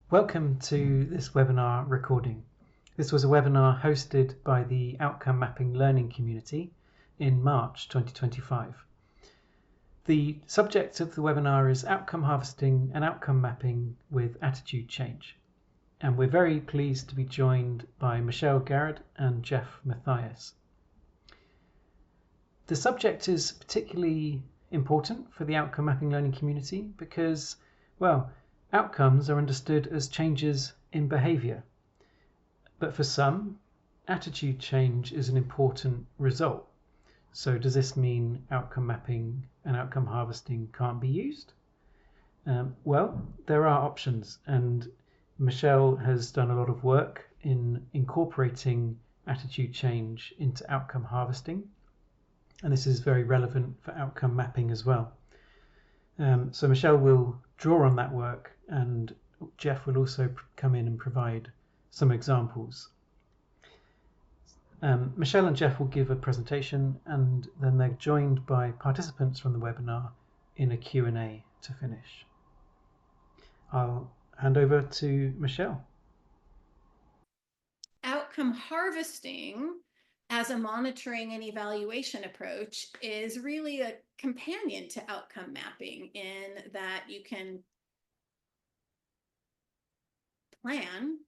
Welcome to this webinar recording. This was a webinar hosted by the Outcome Mapping Learning Community in March 2025. The subject of the webinar is outcome harvesting and outcome mapping with attitude change. And we're very pleased to be joined by Garred and Jeph Mathias. The subject is particularly important for the outcome mapping learning community because, well, outcomes are understood as changes in behaviour. But for some, attitude change is an important result. So does this mean outcome mapping and outcome harvesting can't be used? Well, there are options, and Michelle has done a lot of work in incorporating attitude change into outcome harvesting, and this is very relevant for outcome mapping as well. So Michelle will draw on that work, and Jeph will also come in and provide some examples. Michelle and Jeph will give a presentation, and then they're joined by participants from the webinar in a Q&A to finish. I'll hand over to Michelle. Outcome harvesting as a monitoring and evaluation approach is really a companion to outcome mapping in that you can plan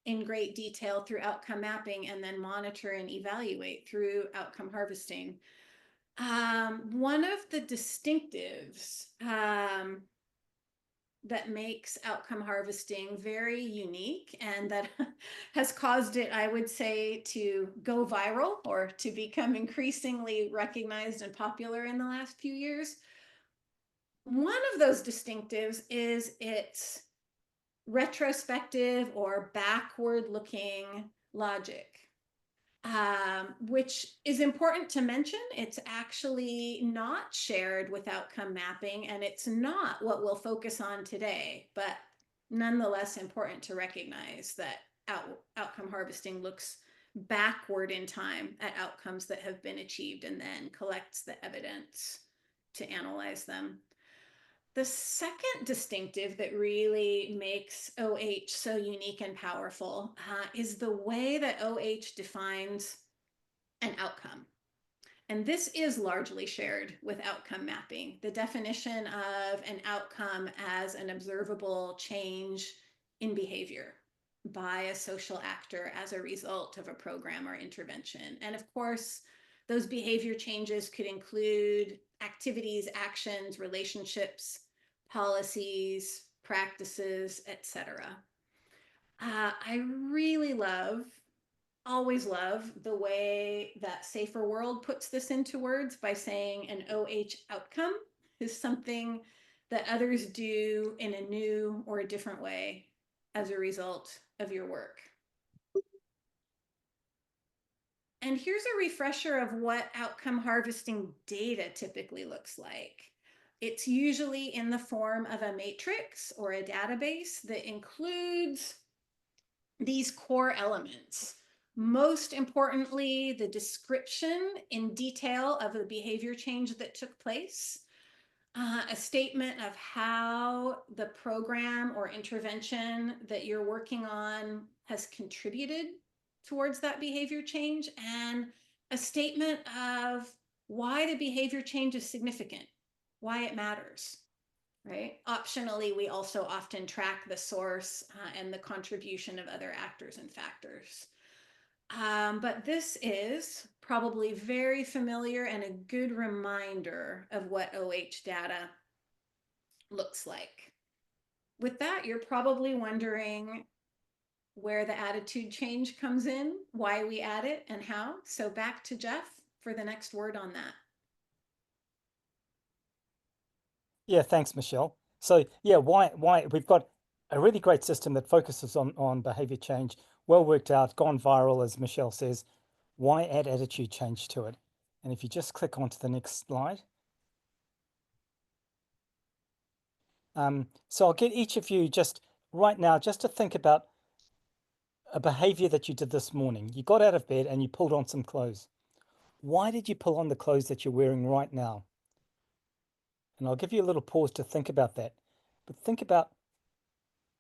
in great detail through outcome mapping and then monitor and evaluate through outcome harvesting. One of the distinctives that makes outcome harvesting very unique and that has caused it, I would say, to go viral or to become increasingly recognized and popular in the last few years. One of those distinctives is its retrospective or backward-looking logic. Which is important to mention. It's actually not shared with outcome mapping, and it's not what we'll focus on today, but nonetheless important to recognize that outcome harvesting looks backward in time at outcomes that have been achieved and then collects the evidence to analyze them. The second distinctive that really makes OH so unique and powerful is the way that OH defines an outcome. And this is largely shared with outcome mapping. The definition of an outcome as an observable change in behavior by a social actor as a result of a program or intervention. And of course, those behavior changes could include activities, actions, relationships, policies, practices, etc. I really always love the way that Safer World puts this into words by saying an OH outcome is something that others do in a new or a different way as a result of your work. And here's a refresher of what outcome harvesting data typically looks like. It's usually in the form of a matrix or a database that includes these core elements. Most importantly, the description in detail of the behavior change that took place, a statement of how the program or intervention that you're working on has contributed towards that behavior change, and a statement of why the behavior change is significant, why it matters, right? Optionally, we also often track the source and the contribution of other actors and factors. But this is probably very familiar and a good reminder of what OH data looks like. With that, you're probably wondering where the attitude change comes in, why we add it, and how. So back to Jeph for the next word on that. Yeah, thanks, Michelle. So yeah, why we've got a really great system that focuses on behavior change, well worked out, gone viral, as Michelle says. Why add attitude change to it? And if you just click onto the next slide. So I'll get each of you just right now just to think about a behavior that you did this morning. You got out of bed and you pulled on some clothes. Why did you pull on the clothes that you're wearing right now? And I'll give you a little pause to think about that. But think about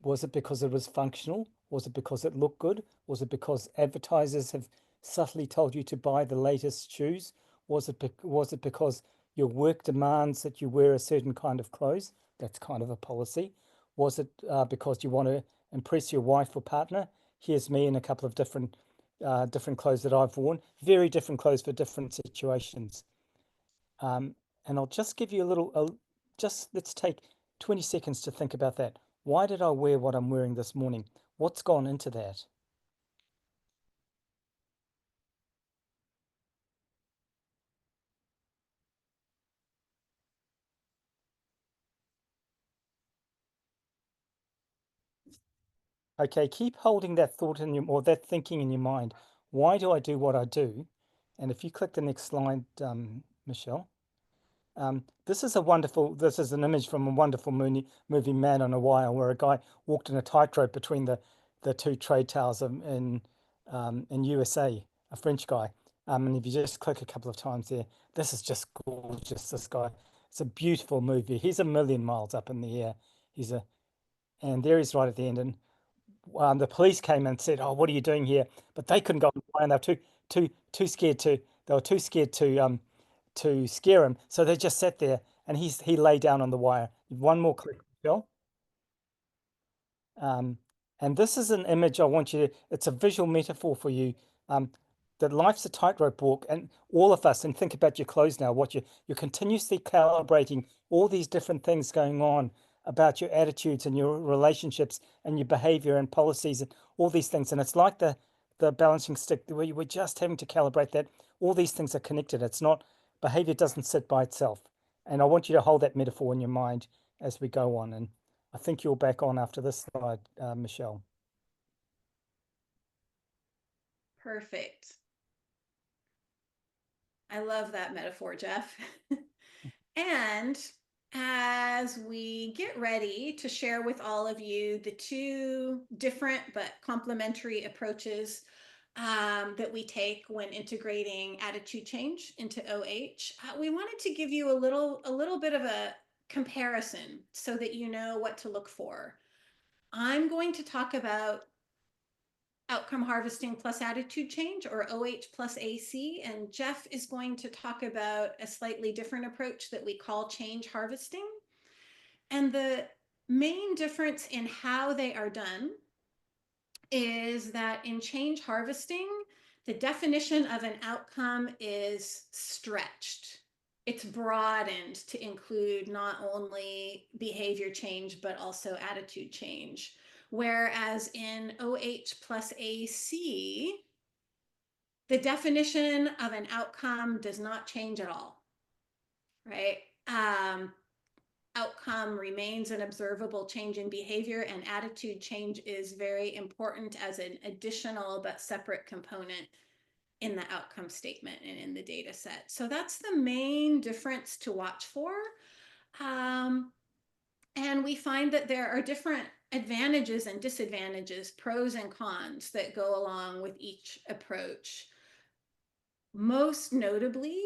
Was it because it was functional? Was it because it looked good? Was it because advertisers have subtly told you to buy the latest shoes? Was it because your work demands that you wear a certain kind of clothes? That's kind of a policy. Was it because you want to impress your wife or partner? Here's me in a couple of different clothes that I've worn. Very different clothes for different situations. And I'll just give you let's take 20 seconds to think about that. Why did I wear what I'm wearing this morning? What's gone into that? Okay, keep holding that thought or that thinking in your mind. Why do I do what I do? And if you click the next slide, Michelle. This is an image from a wonderful movie Man on a Wire, where a guy walked in a tightrope between the two trade towers in USA, a French guy. And if you just click a couple of times there, this is just gorgeous. This guy, it's a beautiful movie. He's a million miles up in the air. And there he's right at the end. And the police came and said, "Oh, what are you doing here?" But they couldn't go on the wire, and they were too scared to. They were too scared to scare him. So they just sat there, and he lay down on the wire. One more click, Phil. Um, and this is an image I want you to, it's a visual metaphor for you. That life's a tightrope walk, and all of us, and think about your clothes now, you're continuously calibrating all these different things going on about your attitudes and your relationships and your behavior and policies and all these things. And it's like the balancing stick where we're just having to calibrate that. All these things are connected. It's not, behavior doesn't sit by itself. And I want you to hold that metaphor in your mind as we go on. And I think you're back on after this slide, Michelle. Perfect. I love that metaphor, Jeph. And as we get ready to share with all of you the two different but complementary approaches that we take when integrating attitude change into OH, we wanted to give you a little bit of a comparison so that you know what to look for. I'm going to talk about outcome harvesting plus attitude change, or OH plus AC, and Jeph is going to talk about a slightly different approach that we call change harvesting. And the main difference in how they are done is that in change harvesting, the definition of an outcome is stretched. It's broadened to include not only behavior change, but also attitude change. Whereas in OH plus AC, the definition of an outcome does not change at all, right? Outcome remains an observable change in behavior, and attitude change is very important as an additional but separate component in the outcome statement and in the data set. So that's the main difference to watch for. And we find that there are different advantages and disadvantages, pros and cons, that go along with each approach. Most notably,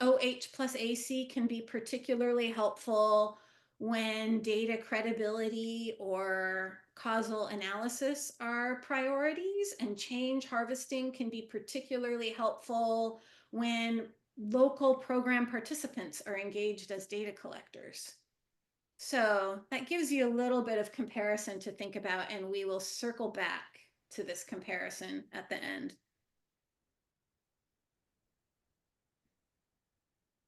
OH plus AC can be particularly helpful when data credibility or causal analysis are priorities, and change harvesting can be particularly helpful when local program participants are engaged as data collectors. So that gives you a little bit of comparison to think about, and we will circle back to this comparison at the end.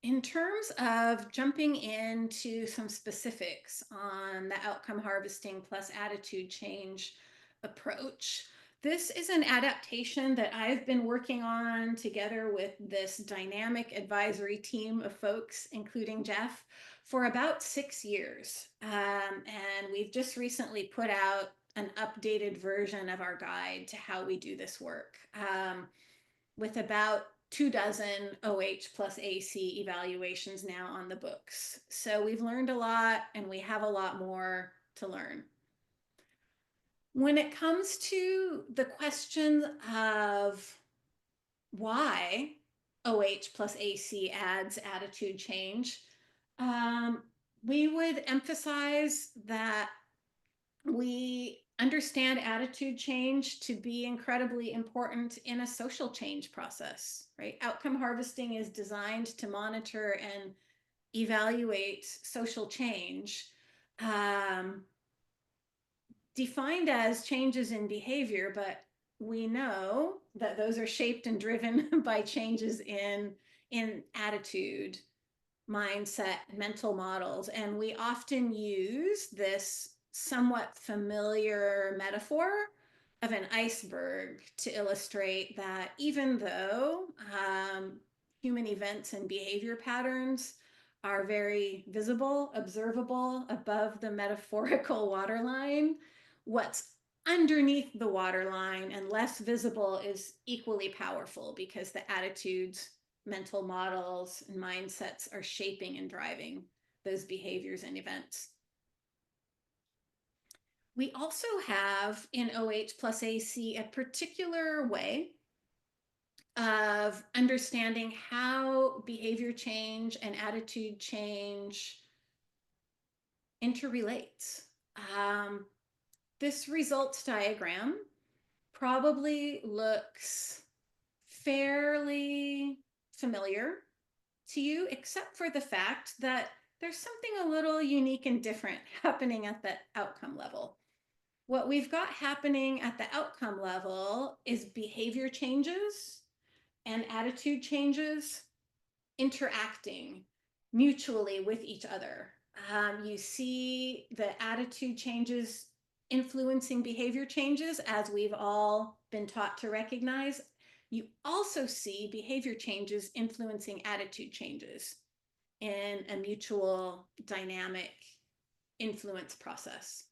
In terms of jumping into some specifics on the outcome harvesting plus attitude change approach, this is an adaptation that I've been working on together with this dynamic advisory team of folks, including Jeph, for about 6 years. And we've just recently put out an updated version of our guide to how we do this work, with about 24 OH plus AC evaluations now on the books. So we've learned a lot, and we have a lot more to learn. When it comes to the question of why OH plus AC adds attitude change, we would emphasize that We understand attitude change to be incredibly important in a social change process, right? Outcome harvesting is designed to monitor and evaluate social change, defined as changes in behavior, but we know that those are shaped and driven by changes in attitude, mindset, mental models. And we often use this somewhat familiar metaphor of an iceberg to illustrate that even though human events and behavior patterns are very visible, observable above the metaphorical waterline, what's underneath the waterline and less visible is equally powerful, because the attitudes, mental models, and mindsets are shaping and driving those behaviors and events. We also have in OH+AC a particular way of understanding how behavior change and attitude change interrelates. This results diagram probably looks fairly familiar to you, except for the fact that there's something a little unique and different happening at the outcome level. What we've got happening at the outcome level is behavior changes and attitude changes interacting mutually with each other. You see the attitude changes influencing behavior changes, as we've all been taught to recognize. You also see behavior changes influencing attitude changes in a mutual dynamic influence process.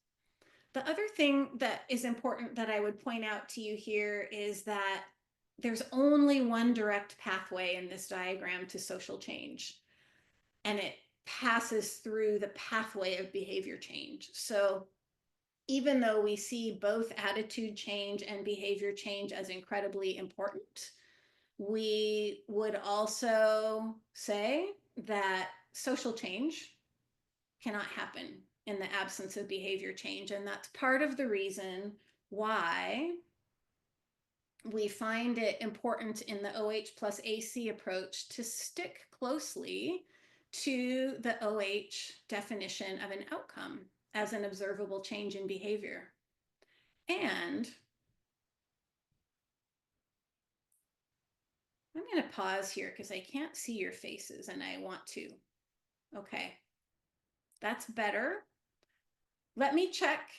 The other thing that is important that I would point out to you here is that there's only one direct pathway in this diagram to social change, and it passes through the pathway of behavior change. So even though we see both attitude change and behavior change as incredibly important, we would also say that social change cannot happen in the absence of behavior change. And that's part of the reason why we find it important in the OH+AC approach to stick closely to the OH definition of an outcome as an observable change in behavior. And I'm going to pause here because I can't see your faces and I want to. Okay, that's better. Let me check.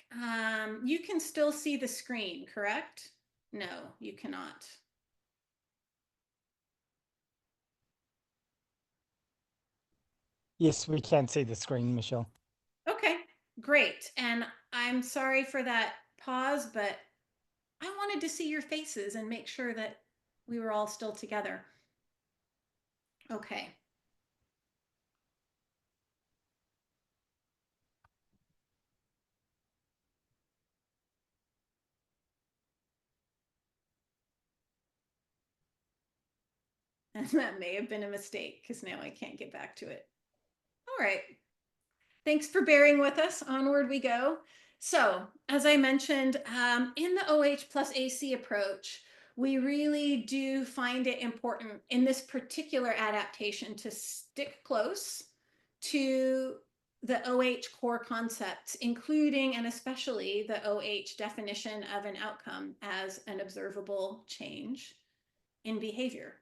You can still see the screen, correct? No, you cannot. Yes, we can see the screen, Michelle. Okay, great. And I'm sorry for that pause, but I wanted to see your faces and make sure that we were all still together. Okay. And that may have been a mistake because now I can't get back to it. All right. Thanks for bearing with us. Onward we go. So, as I mentioned, in the OH+AC approach, we really do find it important in this particular adaptation to stick close to the OH core concepts, including and especially the OH definition of an outcome as an observable change in behavior,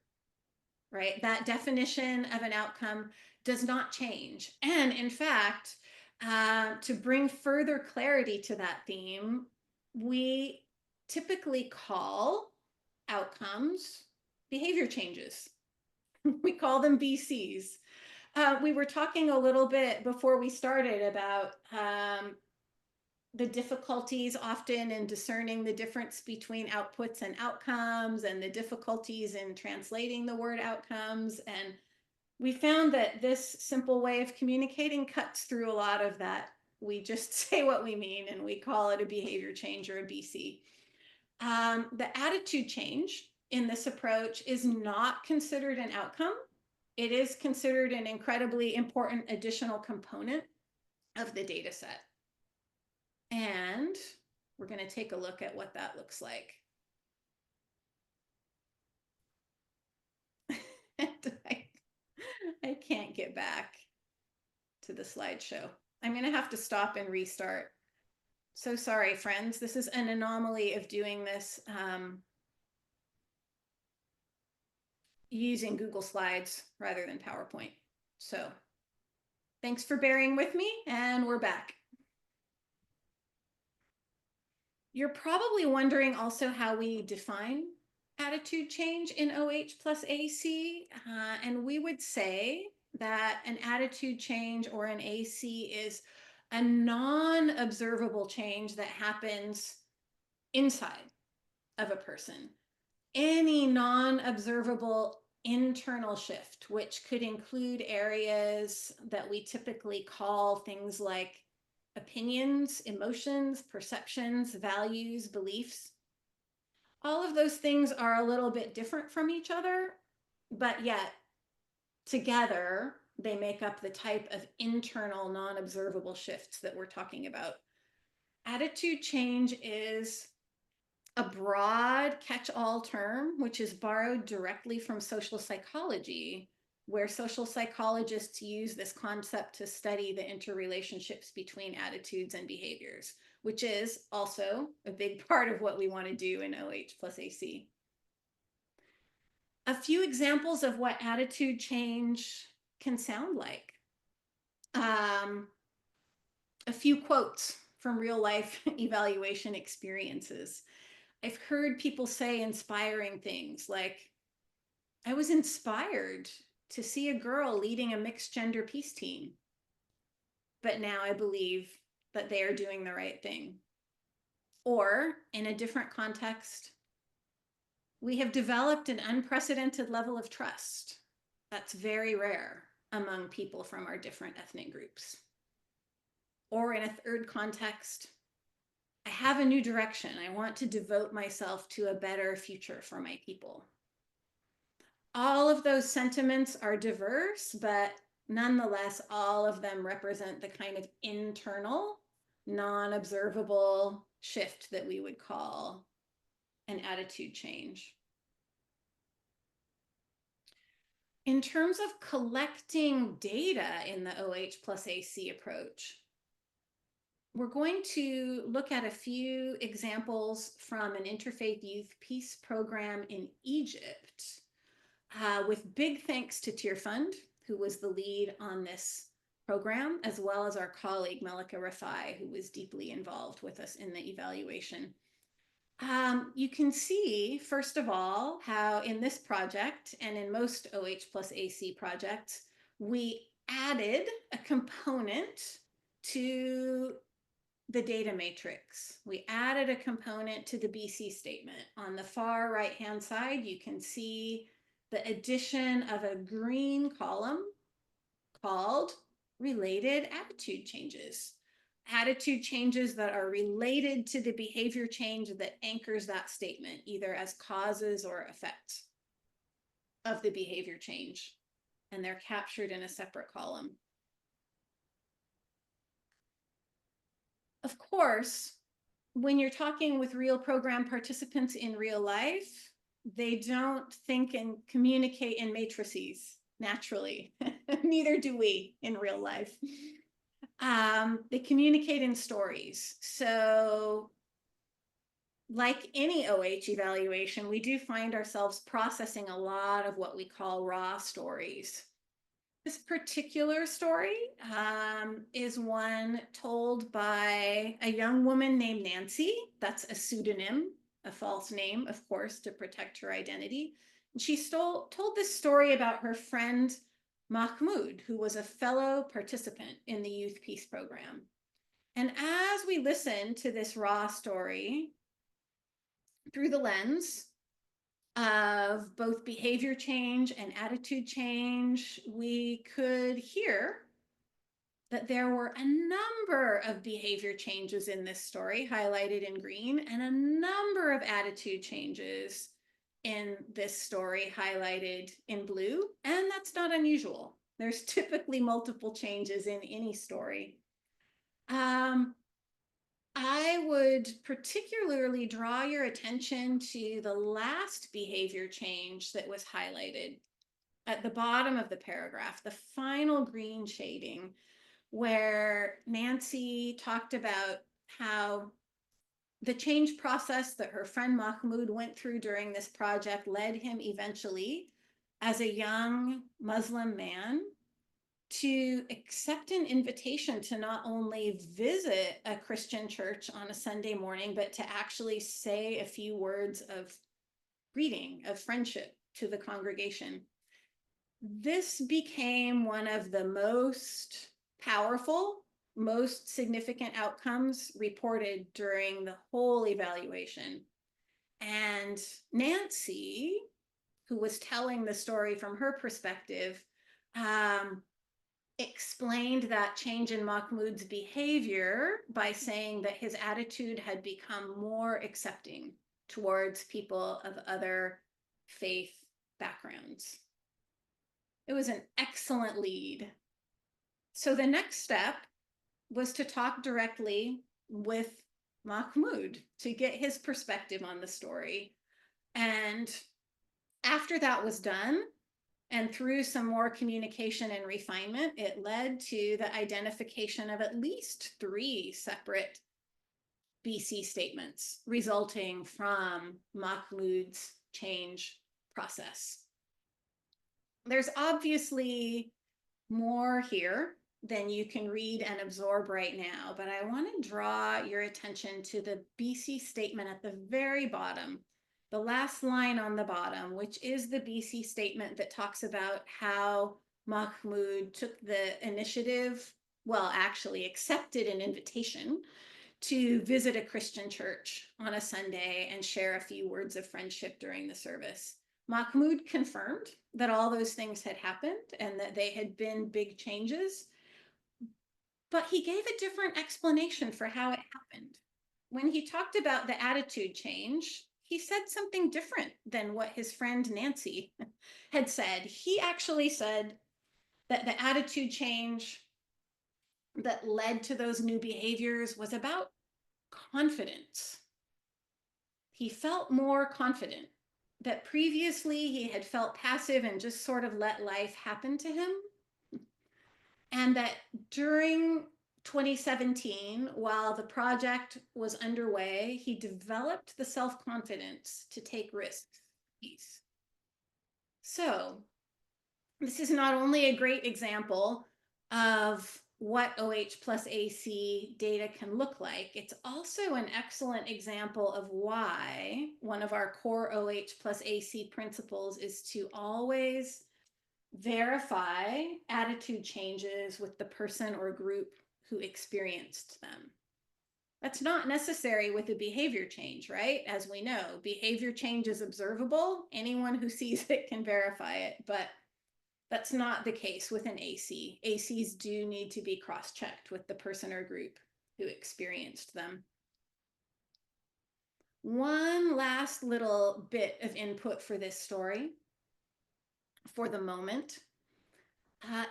right? That definition of an outcome does not change. And in fact, to bring further clarity to that theme, we typically call outcomes behavior changes. We call them BCs. We were talking a little bit before we started about the difficulties often in discerning the difference between outputs and outcomes, and the difficulties in translating the word outcomes. And we found that this simple way of communicating cuts through a lot of that. We just say what we mean and we call it a behavior change or a BC. The attitude change in this approach is not considered an outcome. It is considered an incredibly important additional component of the data set. And we're going to take a look at what that looks like. I can't get back to the slideshow. I'm going to have to stop and restart. So sorry, friends. This is an anomaly of doing this using Google Slides rather than PowerPoint. So thanks for bearing with me, and we're back. You're probably wondering also how we define attitude change in OH+AC, and we would say that an attitude change or an AC is a non-observable change that happens inside of a person. Any non-observable internal shift, which could include areas that we typically call things like opinions, emotions, perceptions, values, beliefs. All of those things are a little bit different from each other, but yet together they make up the type of internal non-observable shifts that we're talking about. Attitude change is a broad catch-all term, which is borrowed directly from social psychology, where social psychologists use this concept to study the interrelationships between attitudes and behaviors, which is also a big part of what we want to do in OH+AC. A few examples of what attitude change can sound like. A few quotes from real life evaluation experiences. I've heard people say inspiring things like, I was inspired to see a girl leading a mixed gender peace team, but now I believe that they are doing the right thing. Or in a different context, we have developed an unprecedented level of trust that's very rare among people from our different ethnic groups. Or in a third context, I have a new direction. I want to devote myself to a better future for my people. All of those sentiments are diverse, but nonetheless, all of them represent the kind of internal, non-observable shift that we would call an attitude change. In terms of collecting data in the OH+AC approach, we're going to look at a few examples from an interfaith youth peace program in Egypt, with big thanks to Tear Fund, who was the lead on this program, as well as our colleague Melika Rafai, who was deeply involved with us in the evaluation. You can see, first of all, how in this project and in most OH+AC projects, we added a component to the data matrix. We added a component to the BC statement. On the far right-hand side, you can see the addition of a green column called related attitude changes. Attitude changes that are related to the behavior change that anchors that statement, either as causes or effects of the behavior change. And they're captured in a separate column. Of course, when you're talking with real program participants in real life, they don't think and communicate in matrices naturally. Neither do we in real life. They communicate in stories. So like any OH evaluation, we do find ourselves processing a lot of what we call raw stories. This particular story is one told by a young woman named Nancy. That's a pseudonym, a false name, of course, to protect her identity. And she told this story about her friend Mahmoud, who was a fellow participant in the Youth Peace Program. And as we listen to this raw story through the lens of both behavior change and attitude change, we could hear that there were a number of behavior changes in this story highlighted in green and a number of attitude changes in this story highlighted in blue. And that's not unusual. There's typically multiple changes in any story. I would would particularly draw your attention to the last behavior change that was highlighted at the bottom of the paragraph, the final green shading, where Nancy talked about how the change process that her friend Mahmoud went through during this project led him eventually, as a young Muslim man, to accept an invitation to not only visit a Christian church on a Sunday morning, but to actually say a few words of greeting, of friendship to the congregation. This became one of the most powerful, most significant outcomes reported during the whole evaluation. And Nancy, who was telling the story from her perspective, explained that change in Mahmoud's behavior by saying that his attitude had become more accepting towards people of other faith backgrounds. It was an excellent lead. So the next step was to talk directly with Mahmoud to get his perspective on the story. And after that was done, and through some more communication and refinement, it led to the identification of at least 3 separate BC statements resulting from Mahmoud's change process. There's obviously more here than you can read and absorb right now, but I want to draw your attention to the BC statement at the very bottom, the last line on the bottom, which is the BC statement that talks about how Mahmoud took the initiative, well, actually accepted an invitation to visit a Christian church on a Sunday and share a few words of friendship during the service. Mahmoud confirmed that all those things had happened and that they had been big changes, but he gave a different explanation for how it happened. When he talked about the attitude change, he said something different than what his friend Nancy had said. He actually said that the attitude change that led to those new behaviors was about confidence. He felt more confident, that previously he had felt passive and just sort of let life happen to him. And that during 2017, while the project was underway, he developed the self-confidence to take risks. So this is not only a great example of what OH plus AC data can look like, it's also an excellent example of why one of our core OH plus AC principles is to always verify attitude changes with the person or group who experienced them. That's not necessary with a behavior change, right? As we know, behavior change is observable. Anyone who sees it can verify it, but that's not the case with an AC. ACs do need to be cross-checked with the person or group who experienced them. One last little bit of input for this story, for the moment.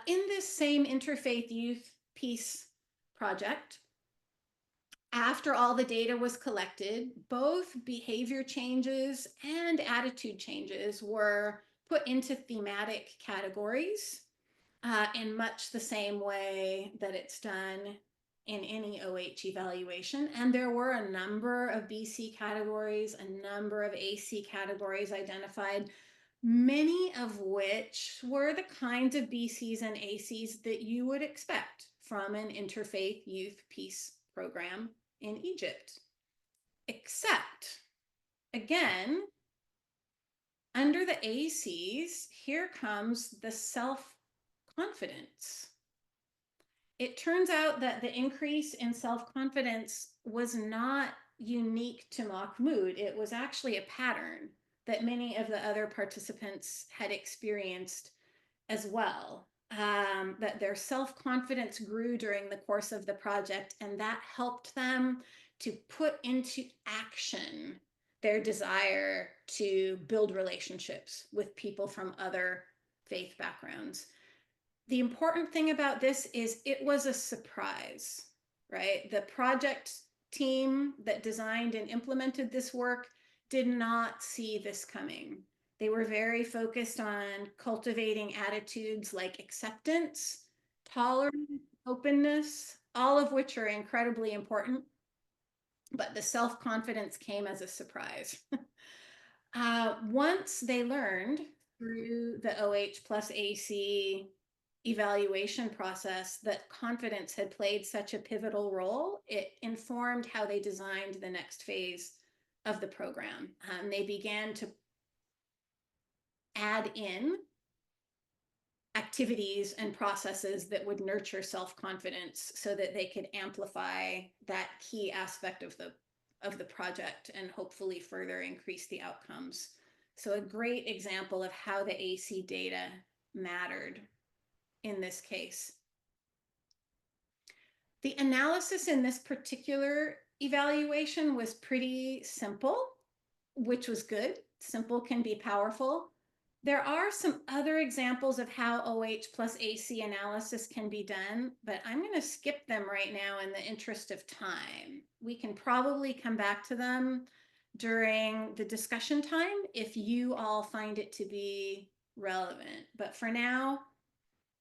In this same interfaith youth peace project, after all the data was collected, both behavior changes and attitude changes were put into thematic categories in much the same way that it's done in any OH evaluation. And there were a number of BC categories, a number of AC categories identified, many of which were the kinds of BCs and ACs that you would expect from an interfaith youth peace program in Egypt. Except, again, under the ACs, here comes the self-confidence. It turns out that the increase in self-confidence was not unique to Mahmoud. It was actually a pattern that many of the other participants had experienced as well. That their self-confidence grew during the course of the project, and that helped them to put into action their desire to build relationships with people from other faith backgrounds. The important thing about this is it was a surprise, right? The project team that designed and implemented this work did not see this coming. They were very focused on cultivating attitudes like acceptance, tolerance, openness, all of which are incredibly important. But the self-confidence came as a surprise. Once they learned through the OH+AC evaluation process that confidence had played such a pivotal role, it informed how they designed the next phase of the program. They began to add in activities and processes that would nurture self-confidence so that they could amplify that key aspect of the project and hopefully further increase the outcomes. So a great example of how the AC data mattered in this case. The analysis in this particular evaluation was pretty simple, which was good. Simple can be powerful. There are some other examples of how OH+AC analysis can be done, but I'm going to skip them right now in the interest of time. We can probably come back to them during the discussion time if you all find it to be relevant. But for now,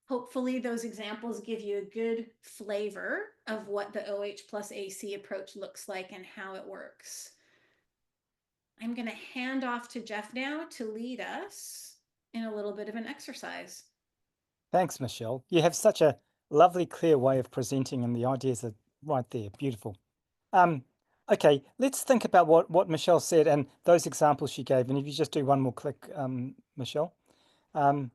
hopefully those examples give you a good flavor of what the OH+AC approach looks like and how it works. I'm going to hand off to Jeph now to lead us in a little bit of an exercise. Thanks, Michelle. You have such a lovely, clear way of presenting, and the ideas are right there. Beautiful. Okay, let's think about what Michelle said and those examples she gave. And if you just do one more click, Michelle. And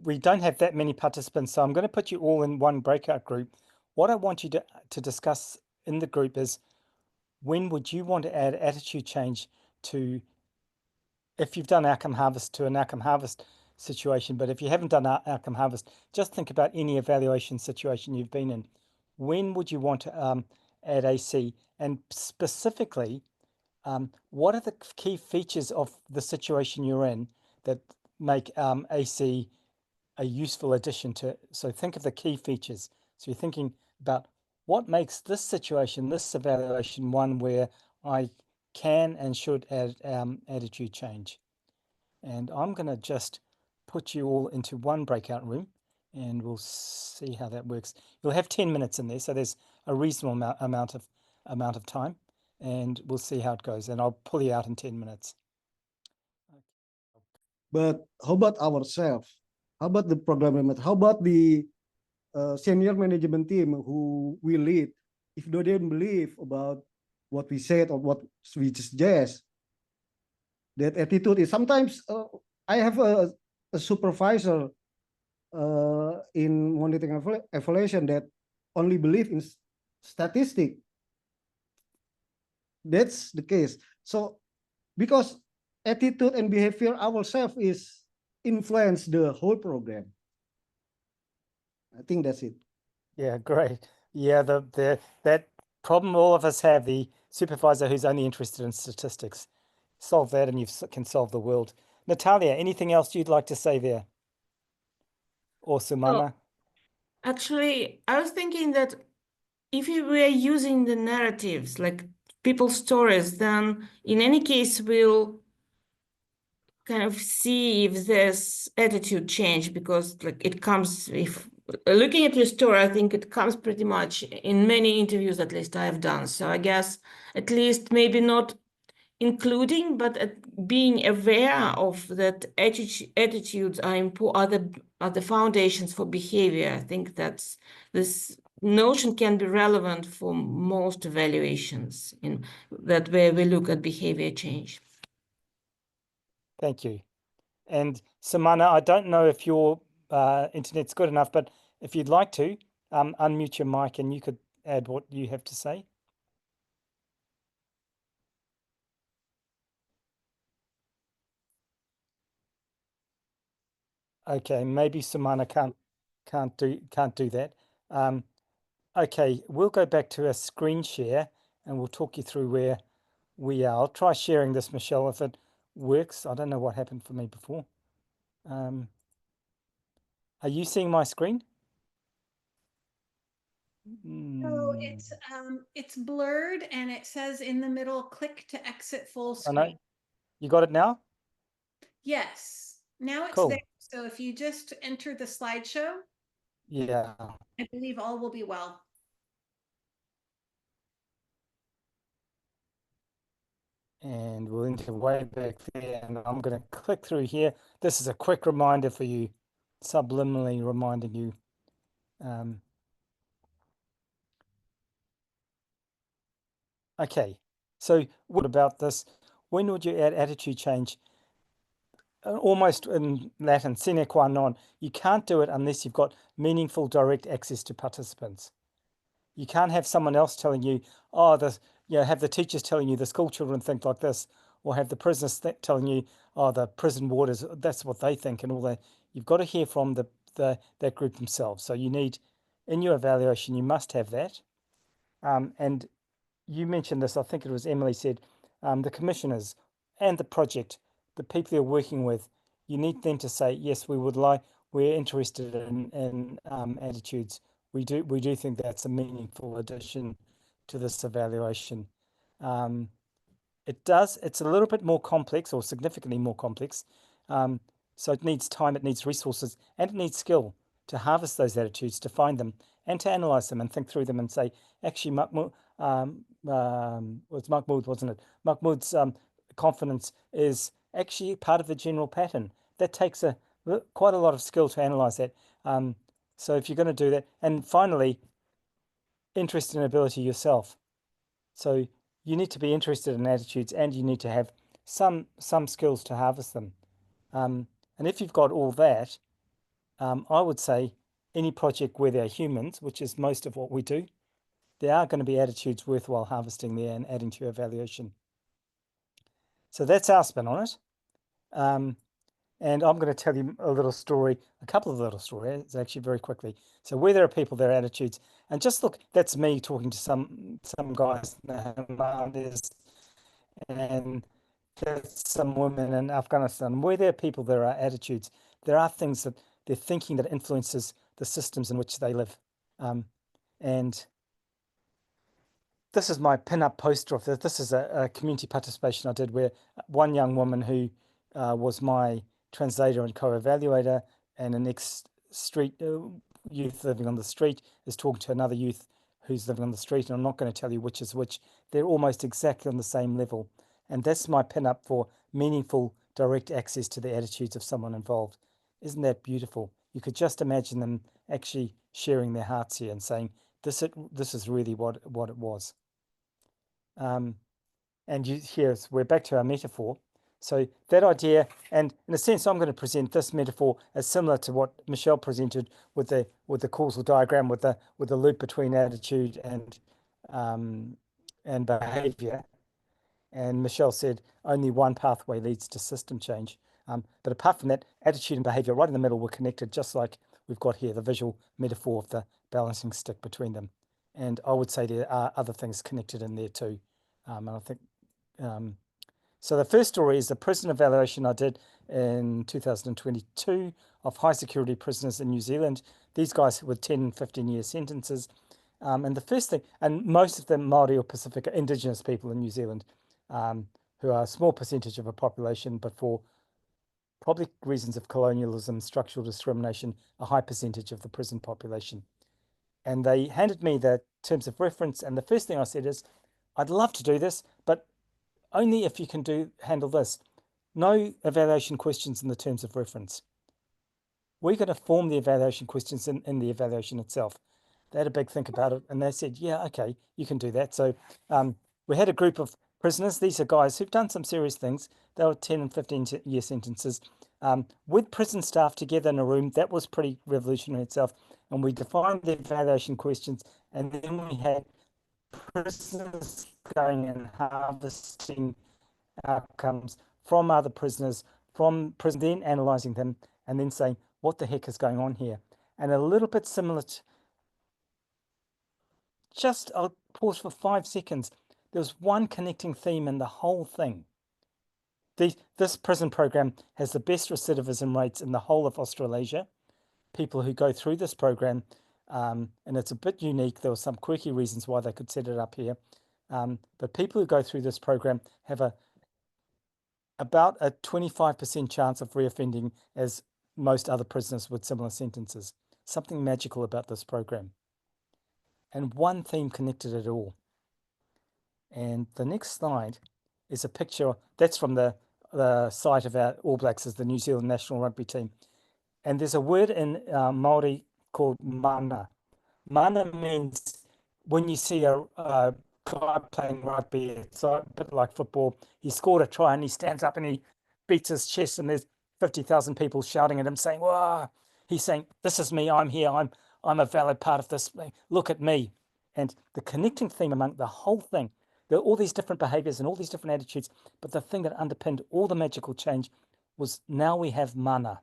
we don't have that many participants, so I'm going to put you all in one breakout group. What I want you to discuss in the group is, when would you want to add attitude change to, if you've done outcome harvest, to an outcome harvest situation, but if you haven't done outcome harvest, just think about any evaluation situation you've been in. When would you want to add AC? And specifically, what are the key features of the situation you're in that make AC a useful addition to? So think of the key features. So you're thinking about what makes this situation, this evaluation, one where I can and should add attitude change. And I'm going to just put you all into one breakout room, and we'll see how that works. You'll have 10 minutes in there, so there's a reasonable amount of time, and we'll see how it goes. And I'll pull you out in 10 minutes. But how about ourselves? How about the program manager? How about the senior management team who we lead? If they didn't believe about what we said or what we suggest, that attitude is sometimes I have a supervisor in monitoring evaluation that only believe in statistic. That's the case. So because attitude and behavior ourselves is influence the whole program. I think that's it. Yeah, great. Yeah, that problem all of us have, the supervisor who's only interested in statistics. Solve that and you can solve the world. Natalia, anything else you'd like to say there? Or Sumana? Actually, I was thinking that if we were using the narratives, like people's stories, then in any case, we'll kind of see if there's attitude change, because like it comes, if looking at your story, I think it comes pretty much in many interviews, at least I have done. So I guess at least maybe not including, but being aware of that attitudes are the foundations for behavior. I think that's this notion can be relevant for most evaluations in that where we look at behavior change. Thank you. And Samana, I don't know if your internet's good enough, but if you'd like to, unmute your mic and you could add what you have to say. Okay, maybe Samana can't do that. Okay, we'll go back to a screen share and we'll talk you through where we are. I'll try sharing this, Michelle, if it works. I don't know what happened for me before. Are you seeing my screen? So it's blurred and it says in the middle, click to exit full I know. screen. You got it now? Yes, now it's Cool. there. So if you just enter the slideshow, Yeah. I believe all will be well. And we'll enter way back there, and I'm going to click through here. This is a quick reminder for you, subliminally reminding you. Okay, so what about this? When would you add attitude change? Almost in Latin, sine qua non. You can't do it unless you've got meaningful direct access to participants. You can't have someone else telling you, oh, have the teachers telling you the school children think like this, or have the prisoners telling you, oh, the prison warders, that's what they think, and all that. You've got to hear from that group themselves. So you need, in your evaluation, you must have that. And you mentioned this, I think it was Emily said, the commissioners and the project, the people you're working with, you need them to say, yes, we're interested in attitudes. We do think that's a meaningful addition to this evaluation. It's a little bit more complex, or significantly more complex. So it needs time, it needs resources, and it needs skill to harvest those attitudes, to find them, and to analyze them and think through them and say, actually, was Mahmoud, wasn't it? Mahmoud's confidence is actually part of the general pattern. That takes quite a lot of skill to analyze that. So if you're going to do that, and finally, interest and ability yourself. So you need to be interested in attitudes, and you need to have some skills to harvest them. And if you've got all that, I would say any project where there are humans, which is most of what we do, there are going to be attitudes worthwhile harvesting there and adding to your evaluation. So that's our spin on it. And I'm going to tell you a couple of little stories, actually, very quickly. So where there are people, there are attitudes. And just look, that's me talking to some guys, and some women in Afghanistan. Where there are people, there are attitudes. There are things that they're thinking that influences the systems in which they live. And this is my pin-up poster of this. This is a community participation I did where one young woman who was my translator and co-evaluator, and an ex-street youth living on the street is talking to another youth who's living on the street. And I'm not going to tell you which is which. They're almost exactly on the same level. And that's my pin-up for meaningful direct access to the attitudes of someone involved. Isn't that beautiful? You could just imagine them actually sharing their hearts here and saying, this is really what it was. And we're back to our metaphor. So that idea, and in a sense, I'm going to present this metaphor as similar to what Michelle presented with the causal diagram, with the loop between attitude and behavior. And Michelle said only one pathway leads to system change. But apart from that, attitude and behavior right in the middle were connected, just like we've got here, the visual metaphor of the balancing stick between them. And I would say there are other things connected in there too. And I think, so the first story is the prison evaluation I did in 2022 of high security prisoners in New Zealand. These guys with 10, 15-year sentences. And the first thing, and most of them Māori or Pacific, Indigenous people in New Zealand, who are a small percentage of a population, but for probably reasons of colonialism, structural discrimination, a high percentage of the prison population. And they handed me the terms of reference, and the first thing I said is, I'd love to do this, but only if you can handle this. No evaluation questions in the terms of reference. We're going to form the evaluation questions in the evaluation itself. They had a big think about it, and they said, yeah, okay, you can do that. So we had a group of prisoners. These are guys who've done some serious things. They were 10 and 15-year sentences. With prison staff together in a room, that was pretty revolutionary itself. And we defined the evaluation questions, and then we had prisoners going and harvesting outcomes from other prisoners, from prison, then analysing them, and then saying, what the heck is going on here? And a little bit similar to, I'll pause for 5 seconds. There's one connecting theme in the whole thing. This prison program has the best recidivism rates in the whole of Australasia. People who go through this program and it's a bit unique. There were some quirky reasons why they could set it up here. But people who go through this program have about a 25% chance of reoffending as most other prisoners with similar sentences. Something magical about this program. And one theme connected it all. And the next slide is a picture that's from the site of our All Blacks, is the New Zealand national rugby team. And there's a word in Māori called mana. Mana means when you see a guy playing rugby, it's a bit like football. He scored a try and he stands up and he beats his chest, and there's 50,000 people shouting at him saying, "Wow!" He's saying, "This is me. I'm here. I'm a valid part of this. Look at me." And the connecting theme among the whole thing, there are all these different behaviors and all these different attitudes, but the thing that underpinned all the magical change was now we have mana.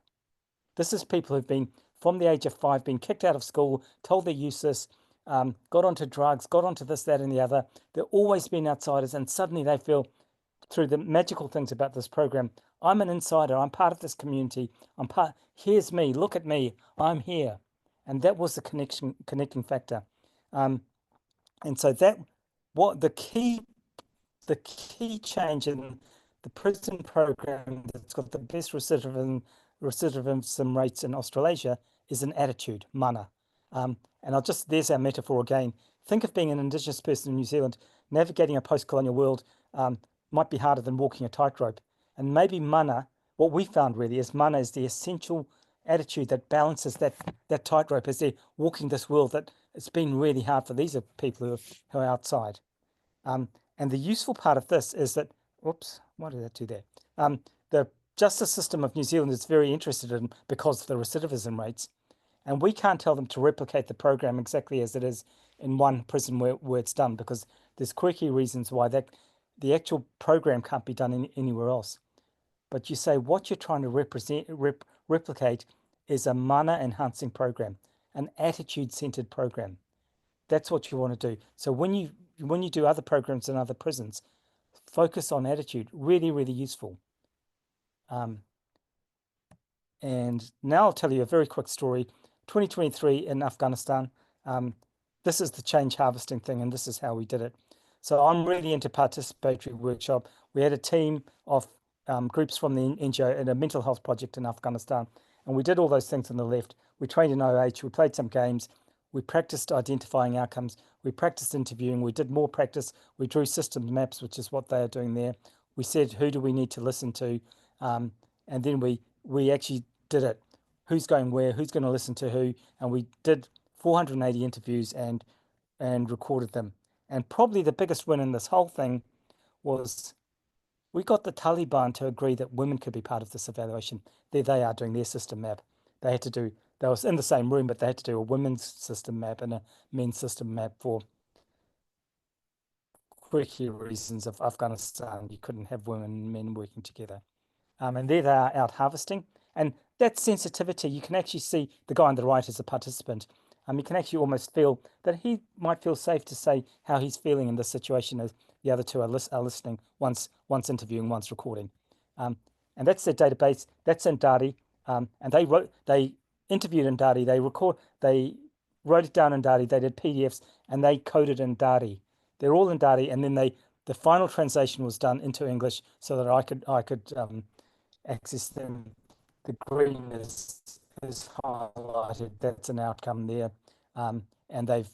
This is people who've been, from the age of 5, been kicked out of school, told they're useless, got onto drugs, got onto this, that, and the other. They've always been outsiders, and suddenly they feel, through the magical things about this program, I'm an insider, I'm part of this community, here's me, look at me, I'm here. And that was the connecting factor. And so the key change in the prison program that's got the best recidivism rates in Australasia is an attitude, mana. And there's our metaphor again. Think of being an Indigenous person in New Zealand, navigating a post-colonial world might be harder than walking a tightrope. And maybe mana, what we found really is mana is the essential attitude that balances that tightrope as they're walking this world that it's been really hard for. These are people who are outside. And the useful part of this is that, whoops, what did that do there? The justice system of New Zealand is very interested in, because of the recidivism rates, and we can't tell them to replicate the program exactly as it is in one prison where it's done, because there's quirky reasons why the actual program can't be done anywhere else. But you say what you're trying to replicate is a mana enhancing program, an attitude centered program. That's what you want to do. So when you do other programs in other prisons, focus on attitude. Really, really useful. And now I'll tell you a very quick story. 2023 in Afghanistan. This is the change harvesting thing, and this is how we did it. So I'm really into participatory workshop. We had a team of groups from the NGO in a mental health project in Afghanistan, and we did all those things on the left. We trained in OH, we played some games, we practiced identifying outcomes, we practiced interviewing, we did more practice, we drew systems maps, which is what they are doing there. We said, who do we need to listen to? And then we actually did it. Who's going where, who's going to listen to who? And we did 480 interviews and recorded them. And probably the biggest win in this whole thing was we got the Taliban to agree that women could be part of this evaluation. There they are doing their system map. They was in the same room, but they had to do a women's system map and a men's system map for quirky reasons of Afghanistan. You couldn't have women and men working together. And there they are out harvesting. And that sensitivity, you can actually see the guy on the right as a participant. You can actually almost feel that he might feel safe to say how he's feeling in this situation as the other two are listening, once interviewing, once recording. And that's their database. That's in Dari. And they interviewed in Dari. They wrote it down in Dari. They did PDFs and they coded in Dari. They're all in Dari. And then the final translation was done into English so that I could access them. The green is highlighted. That's an outcome there, and they've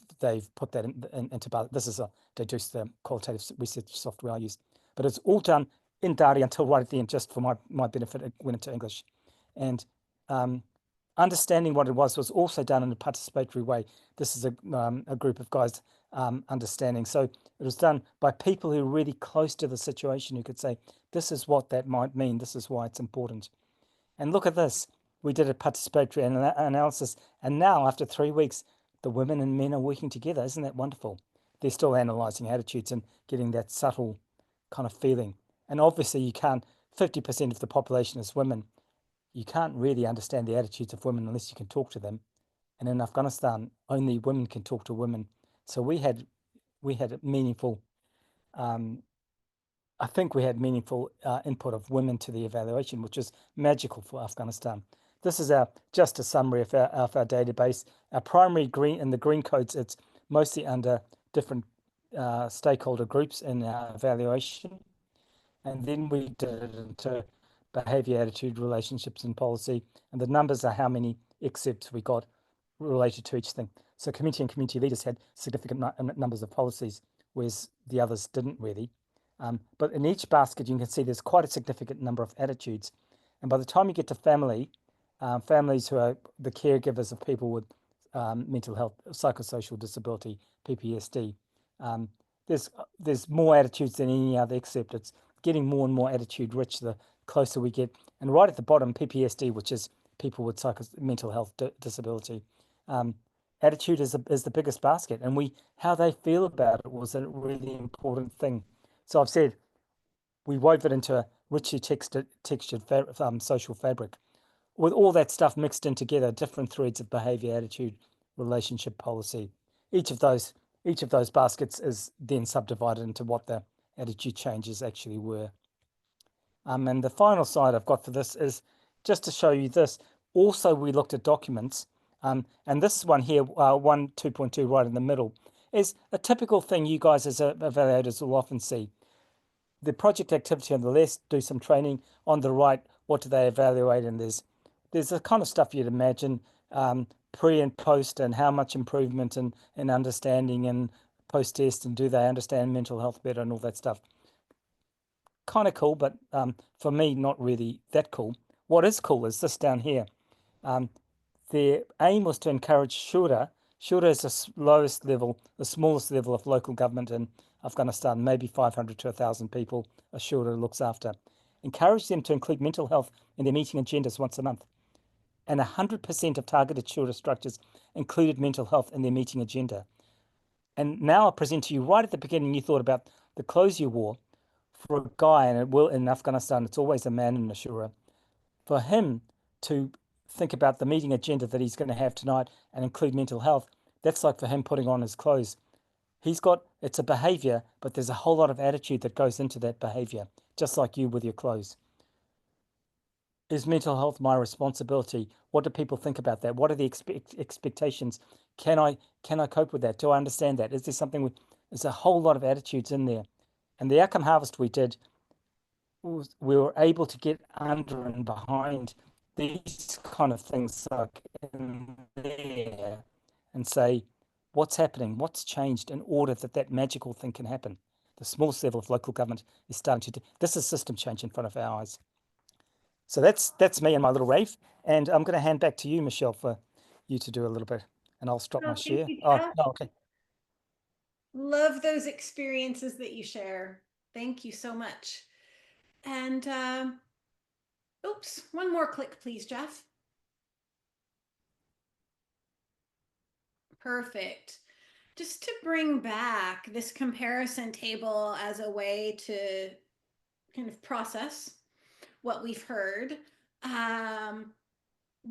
put that into. This is they do the qualitative research software I use, but it's all done in Dari until right at the end, just for my benefit. It went into English, and understanding what it was also done in a participatory way. This is a group of guys understanding. So it was done by people who are really close to the situation, who could say, this is what that might mean. This is why it's important. And look at this. We did a participatory analysis, and now after 3 weeks, the women and men are working together. Isn't that wonderful? They're still analysing attitudes and getting that subtle kind of feeling. And obviously you can't, 50% of the population is women. You can't really understand the attitudes of women unless you can talk to them. And in Afghanistan, only women can talk to women. So we had meaningful, I think we had meaningful input of women to the evaluation, which is magical for Afghanistan. this is just a summary of our database. Our primary green, in the green codes, it's mostly under different stakeholder groups in our evaluation. And then we did it into behavior, attitude, relationships, and policy. And the numbers are how many excerpts we got related to each thing. So community and community leaders had significant numbers of policies, whereas the others didn't really. But in each basket, you can see there's quite a significant number of attitudes. And by the time you get to family, families who are the caregivers of people with mental health, psychosocial disability, PPSD, there's more attitudes than any other except it's getting more and more attitude rich the closer we get. And right at the bottom, PPSD, which is people with mental health disability. Attitude is the biggest basket, and how they feel about it was a really important thing. So I've said we wove it into a richly textured social fabric with all that stuff mixed in together, different threads of behavior, attitude, relationship, policy. Each of those baskets is then subdivided into what the attitude changes actually were. And the final slide I've got for this is just to show you this. Also, we looked at documents, and this one here, 2.2 right in the middle, is a typical thing you guys as evaluators will often see. The project activity on the left, do some training. On the right, what do they evaluate? And there's the kind of stuff you'd imagine, pre and post, and how much improvement in understanding and post-test, and do they understand mental health better and all that stuff. Kind of cool, but for me, not really that cool. What is cool is this down here. Their aim was to encourage Shura. Shura is the smallest level of local government in Afghanistan, maybe 500 to 1,000 people a Shura looks after. Encourage them to include mental health in their meeting agendas once a month. And 100% of targeted Shura structures included mental health in their meeting agenda. And now I'll present to you, right at the beginning, you thought about the clothes you wore. For a guy, and in Afghanistan, it's always a man in a Shura, for him to think about the meeting agenda that he's going to have tonight and include mental health, that's like for him putting on his clothes. It's a behavior, but there's a whole lot of attitude that goes into that behavior, just like you with your clothes. Is mental health my responsibility? What do people think about that? What are the expectations? Can I cope with that? Do I understand that? Is there something there's a whole lot of attitudes in there. And the outcome harvest we did, we were able to get under and behind these kind of things like in there and say, what's happening? What's changed in order that magical thing can happen? The smallest level of local government is starting to this is system change in front of our eyes. So that's me and my little rave. And I'm going to hand back to you, Michelle, for you to do a little bit. And I'll stop my share. Okay. Love those experiences that you share. Thank you so much. And oops, one more click, please, Jeph. Perfect. Just to bring back this comparison table as a way to kind of process what we've heard.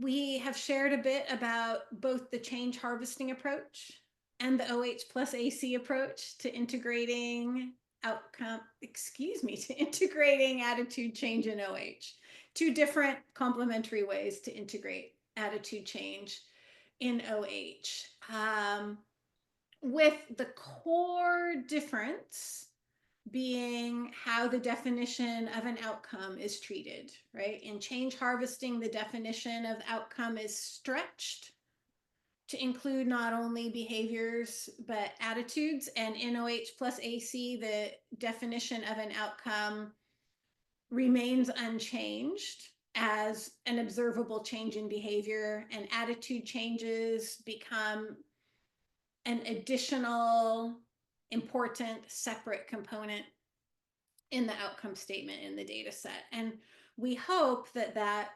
We have shared a bit about both the change harvesting approach and the OH+AC approach to integrating integrating attitude change in OH. Two different complementary ways to integrate attitude change in OH. With the core difference being how the definition of an outcome is treated, right? In change harvesting, the definition of outcome is stretched to include not only behaviors, but attitudes. And in OH+AC, the definition of an outcome remains unchanged as an observable change in behavior, and attitude changes become an additional important separate component in the outcome statement in the data set. And we hope that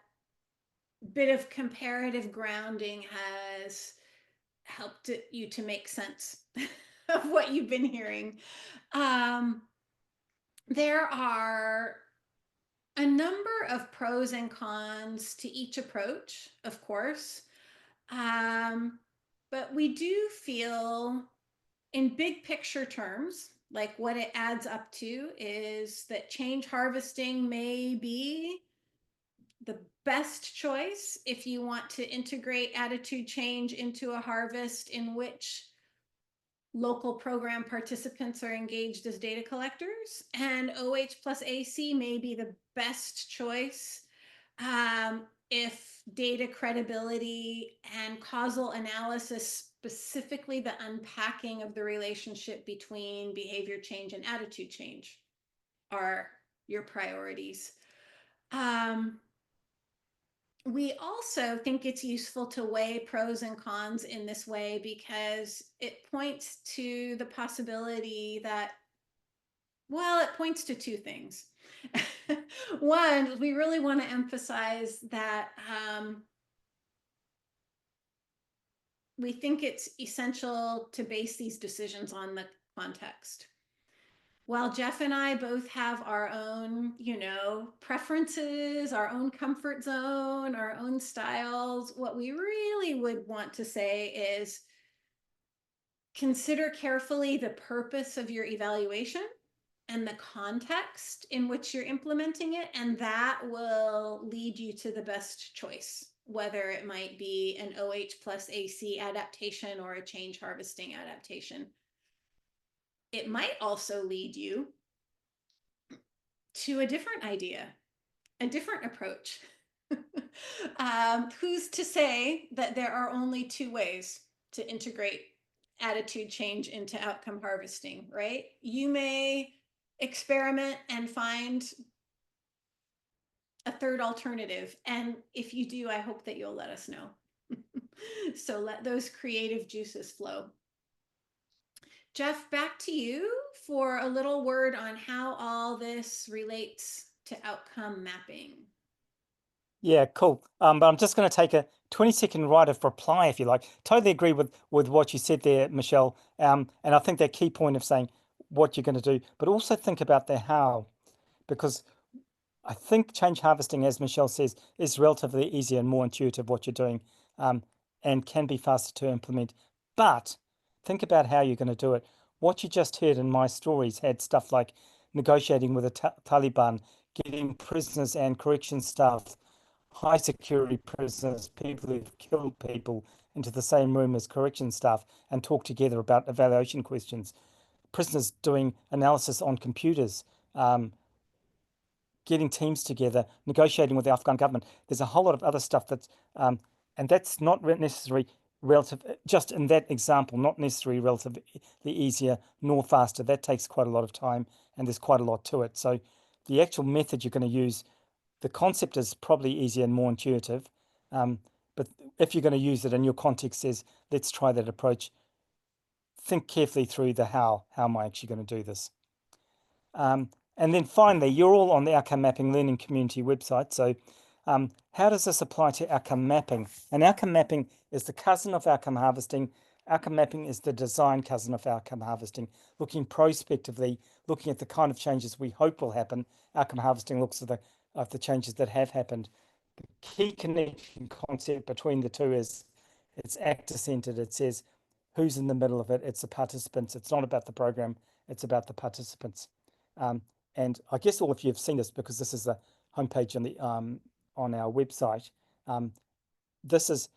bit of comparative grounding has helped you to make sense of what you've been hearing. There are a number of pros and cons to each approach, of course, but we do feel in big picture terms, like what it adds up to is that change harvesting may be the best choice if you want to integrate attitude change into a harvest in which local program participants are engaged as data collectors, and OH+AC may be the best choice if data credibility and causal analysis, specifically the unpacking of the relationship between behavior change and attitude change, are your priorities. We also think it's useful to weigh pros and cons in this way because it points to the possibility that, well, it points to two things. One, we really want to emphasize that we think it's essential to base these decisions on the context. While Jeph and I both have our own, preferences, our own comfort zone, our own styles, what we really would want to say is consider carefully the purpose of your evaluation and the context in which you're implementing it, and that will lead you to the best choice, whether it might be an OH+AC adaptation or a change harvesting adaptation. It might also lead you to a different idea, a different approach. Who's to say that there are only two ways to integrate attitude change into outcome harvesting, right? You may experiment and find a third alternative. And if you do, I hope that you'll let us know. So let those creative juices flow. Jeph, back to you for a little word on how all this relates to outcome mapping. Yeah, cool. But I'm just going to take a 20-second right of reply, if you like. Totally agree with what you said there, Michelle. And I think that key point of saying what you're going to do, but also think about the how, because I think change harvesting, as Michelle says, is relatively easier and more intuitive what you're doing, and can be faster to implement. But think about how you're going to do it. What you just heard in my stories had stuff like negotiating with the Taliban, getting prisoners and correction staff, high security prisoners, people who've killed people, into the same room as correction staff and talk together about evaluation questions. Prisoners doing analysis on computers, getting teams together, negotiating with the Afghan government. There's a whole lot of other stuff that's, and that's not necessarily relative, just in that example, not necessarily relatively easier nor faster. That takes quite a lot of time and there's quite a lot to it. So the actual method you're going to use, the concept is probably easier and more intuitive. But if you're going to use it and your context says, let's try that approach, think carefully through the how am I actually going to do this? And then finally, you're all on the Outcome Mapping Learning Community website. So how does this apply to outcome mapping? And outcome mapping is the cousin of outcome harvesting. Outcome mapping is the design cousin of outcome harvesting, looking prospectively, looking at the kind of changes we hope will happen. Outcome harvesting looks at the changes that have happened. The key connection concept between the two is it's actor-centered. It says who's in the middle of it. It's the participants. It's not about the program. It's about the participants. And I guess all of you have seen this because this is the homepage on our website. This is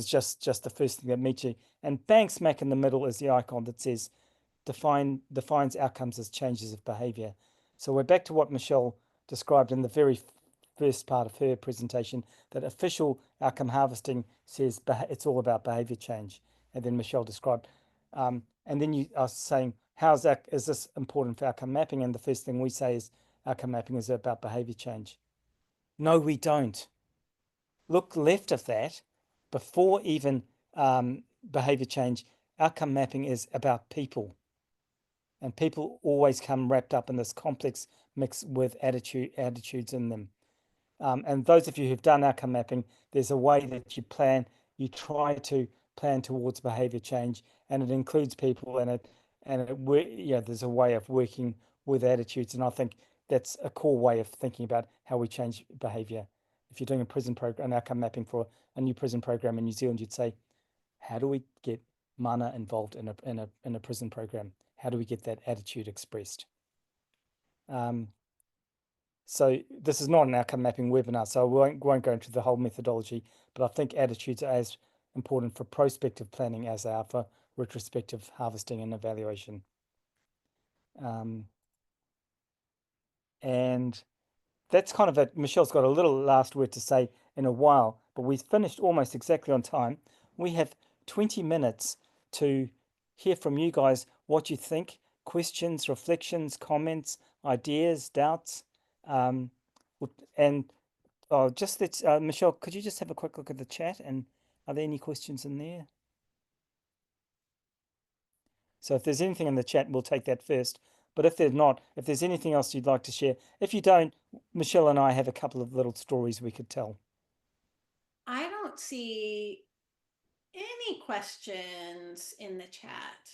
just the first thing that meets you. And bang smack in the middle is the icon that says defines outcomes as changes of behavior. So we're back to what Michelle described in the very first part of her presentation, that official outcome harvesting says it's all about behavior change. And then Michelle described, and then you are saying, is this important for outcome mapping? And the first thing we say is outcome mapping is about behavior change. No, we don't. Look left of that, before even behavior change, outcome mapping is about people. And people always come wrapped up in this complex mix with attitudes in them. And those of you who've done outcome mapping, there's a way that you try to plan towards behavior change, and it includes people, and there's a way of working with attitudes. And I think that's a core way of thinking about how we change behavior. If you're doing a prison program, an outcome mapping for a new prison program in New Zealand, you'd say, how do we get mana involved in a prison program? How do we get that attitude expressed? So this is not an outcome mapping webinar, so I won't go into the whole methodology, but I think attitudes are as important for prospective planning as they are for retrospective harvesting and evaluation. And that's kind of it. Michelle's got a little last word to say in a while, but we've finished almost exactly on time. We have 20 minutes to hear from you guys what you think, questions, reflections, comments, ideas, doubts. And just let's, Michelle, could you just have a quick look at the chat, and are there any questions in there? So if there's anything in the chat, we'll take that first. But if there's not, if there's anything else you'd like to share, if you don't, Michelle and I have a couple of little stories we could tell. I don't see any questions in the chat.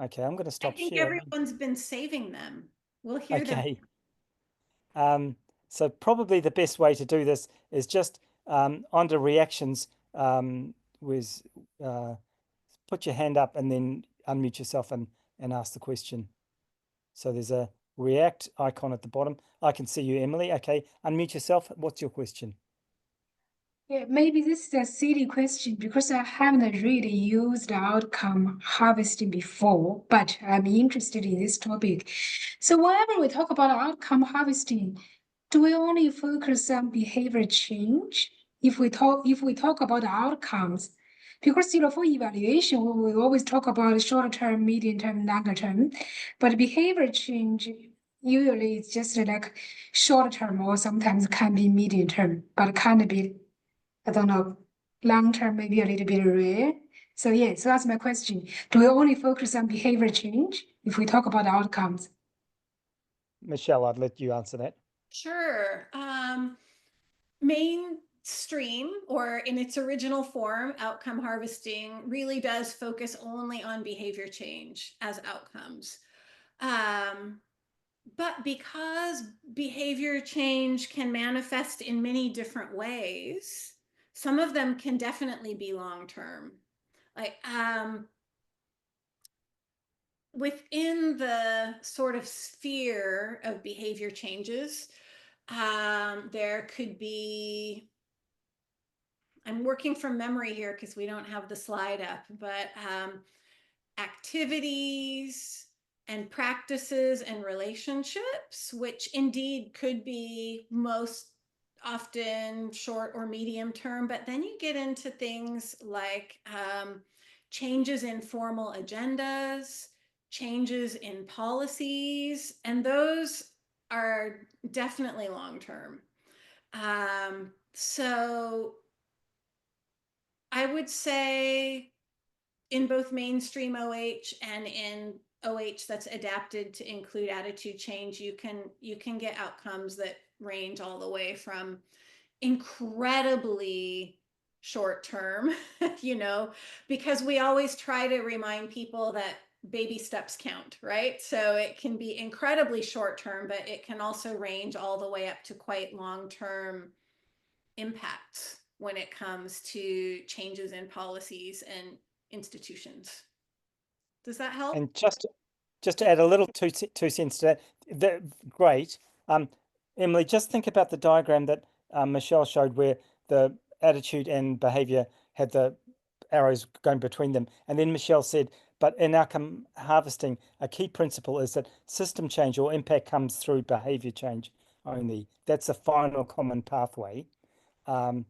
Okay, I'm going to stop I think sharing. everyone's been saving them. We'll hear them. Okay. So probably the best way to do this is just under reactions, put your hand up and then unmute yourself and ask the question. So there's a react icon at the bottom. I can see you, Emily. Okay, unmute yourself. What's your question? Yeah, maybe this is a silly question because I haven't really used outcome harvesting before, but I'm interested in this topic. So whenever we talk about outcome harvesting, do we only focus on behavior change if we talk about outcomes? Because for evaluation, we always talk about short term, medium term, longer term, but behavior change usually it's just like short term or sometimes can be medium term, but can be, I don't know, long term maybe a little bit rare. So yeah, so that's my question. Do we only focus on behavior change if we talk about outcomes? Michelle, I'd let you answer that. Sure. Mainstream, or in its original form, outcome harvesting really does focus only on behavior change as outcomes. But because behavior change can manifest in many different ways, some of them can definitely be long-term. Like within the sort of sphere of behavior changes, there could be, I'm working from memory here because we don't have the slide up, but activities and practices and relationships, which indeed could be most often short or medium term. But then you get into things like changes in formal agendas, changes in policies, and those are definitely long term. So I would say in both mainstream OH and in OH that's adapted to include attitude change, you can get outcomes that range all the way from incredibly short term, because we always try to remind people that baby steps count, right? So it can be incredibly short term, but it can also range all the way up to quite long term impacts when it comes to changes in policies and institutions. Does that help? And just to add a little two cents to that, great. Emily, just think about the diagram that Michelle showed where the attitude and behavior had the arrows going between them. And then Michelle said, but in outcome harvesting, a key principle is that system change or impact comes through behavior change only. That's the final common pathway. So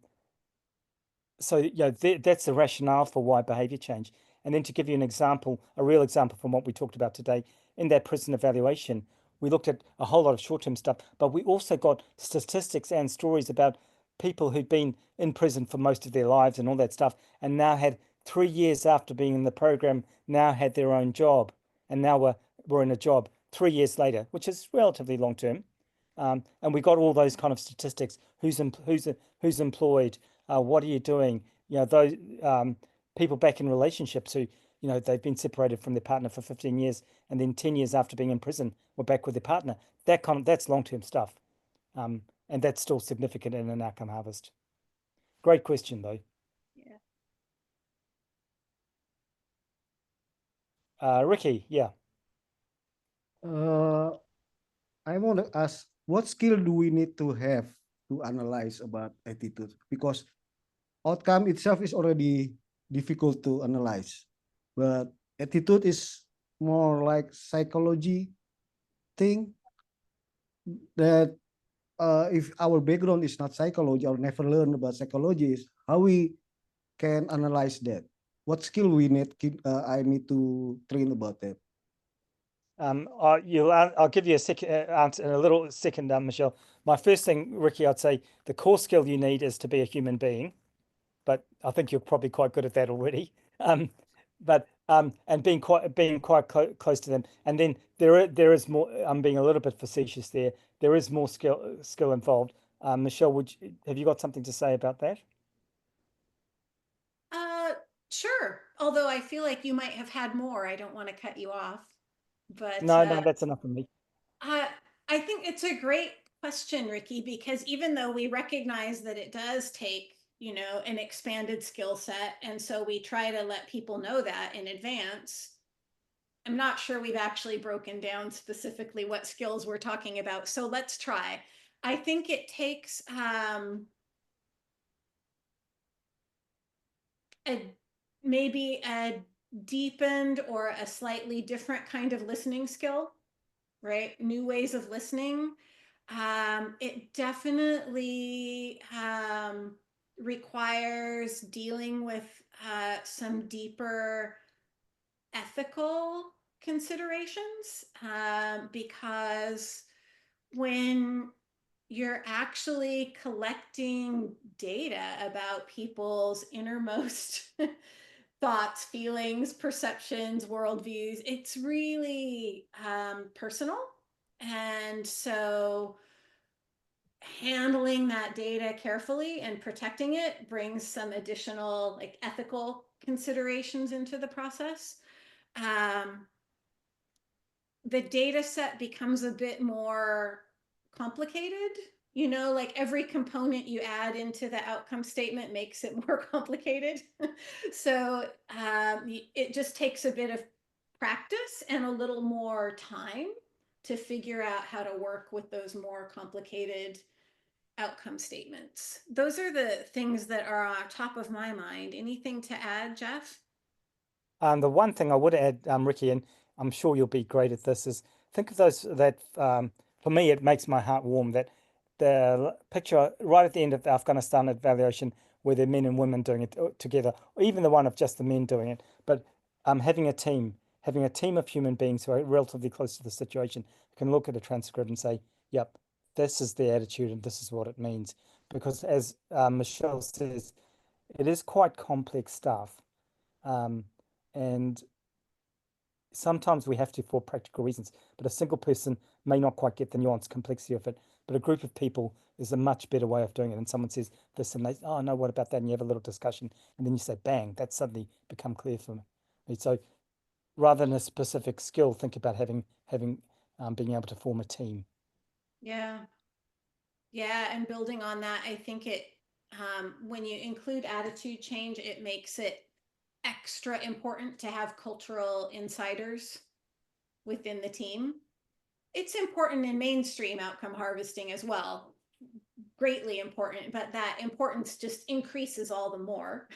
that's the rationale for why behavior change. And then to give you an example, a real example from what we talked about today, in that prison evaluation, we looked at a whole lot of short-term stuff, but we also got statistics and stories about people who'd been in prison for most of their lives and all that stuff, and now had 3 years after being in the program, now had their own job, and now we're in a job 3 years later, which is relatively long-term. And we got all those kind of statistics: who's employed, what are you doing? Those people back in relationships who, they've been separated from their partner for 15 years, and then 10 years after being in prison, were back with their partner. That's long-term stuff, and that's still significant in an outcome harvest. Great question, though. Yeah. Ricky, yeah. I want to ask what skill do we need to have to analyze about attitude? Because outcome itself is already difficult to analyze, but attitude is more like psychology thing that if our background is not psychology or never learn about psychology, is how we can analyze that. What skill we need? I need to train about that. I'll give you a second answer in a little second, Michelle. My first thing, Ricky, I'd say the core skill you need is to be a human being, but I think you're probably quite good at that already. And being quite close to them, and then there is more. I'm being a little bit facetious there. There is more skill involved. Michelle, have you got something to say about that? Sure. Although I feel like you might have had more. I don't want to cut you off, but No, that's enough for me. I think it's a great question, Ricky, because even though we recognize that it does take, you know, an expanded skill set, and so we try to let people know that in advance, I'm not sure we've actually broken down specifically what skills we're talking about. So let's try. I think it takes maybe a deepened or a slightly different kind of listening skill, right? New ways of listening. It definitely requires dealing with some deeper ethical considerations, because when you're actually collecting data about people's innermost thoughts, feelings, perceptions, worldviews, it's really personal. And so handling that data carefully and protecting it brings some additional like ethical considerations into the process. The data set becomes a bit more complicated. You know, like every component you add into the outcome statement makes it more complicated. So it just takes a bit of practice and a little more time to figure out how to work with those more complicated outcome statements. Those are the things that are on top of my mind. Anything to add, Jeph? The one thing I would add, Ricky, and I'm sure you'll be great at this, is think of those that for me it makes my heart warm that the picture right at the end of the Afghanistan evaluation where the men and women doing it together, or even the one of just the men doing it, but having a team of human beings who are relatively close to the situation can look at a transcript and say, yep, this is the attitude and this is what it means. Because as Michelle says, it is quite complex stuff. And sometimes we have to for practical reasons, but a single person may not quite get the nuanced complexity of it. But a group of people is a much better way of doing it. And someone says this and they, oh no, what about that? And you have a little discussion and then you say, bang, that's suddenly become clear for me. And so rather than a specific skill, think about having being able to form a team. Yeah. Yeah, and building on that, I think it when you include attitude change, it makes it extra important to have cultural insiders within the team. It's important in mainstream outcome harvesting as well, greatly important, but that importance just increases all the more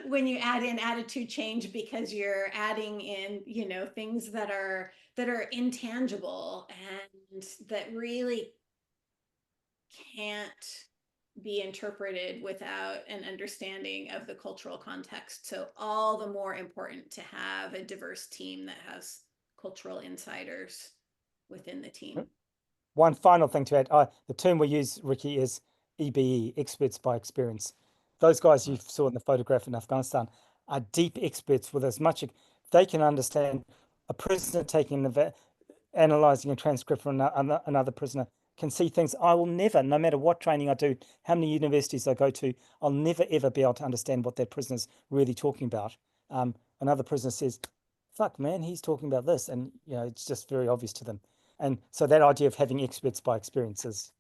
when you add in attitude change, because you're adding in, you know, things that are intangible and that really can't be interpreted without an understanding of the cultural context. So all the more important to have a diverse team that has cultural insiders within the team. One final thing to add, the term we use, Ricky, is EBE, experts by experience. Those guys you saw in the photograph in Afghanistan are deep experts with as much, they can understand a prisoner taking analyzing a transcript from another prisoner, can see things I will never, no matter what training I do, how many universities I go to, I'll never ever be able to understand what that prisoner's really talking about. Another prisoner says, fuck man, he's talking about this, and you know, it's just very obvious to them. And so that idea of having experts by experience is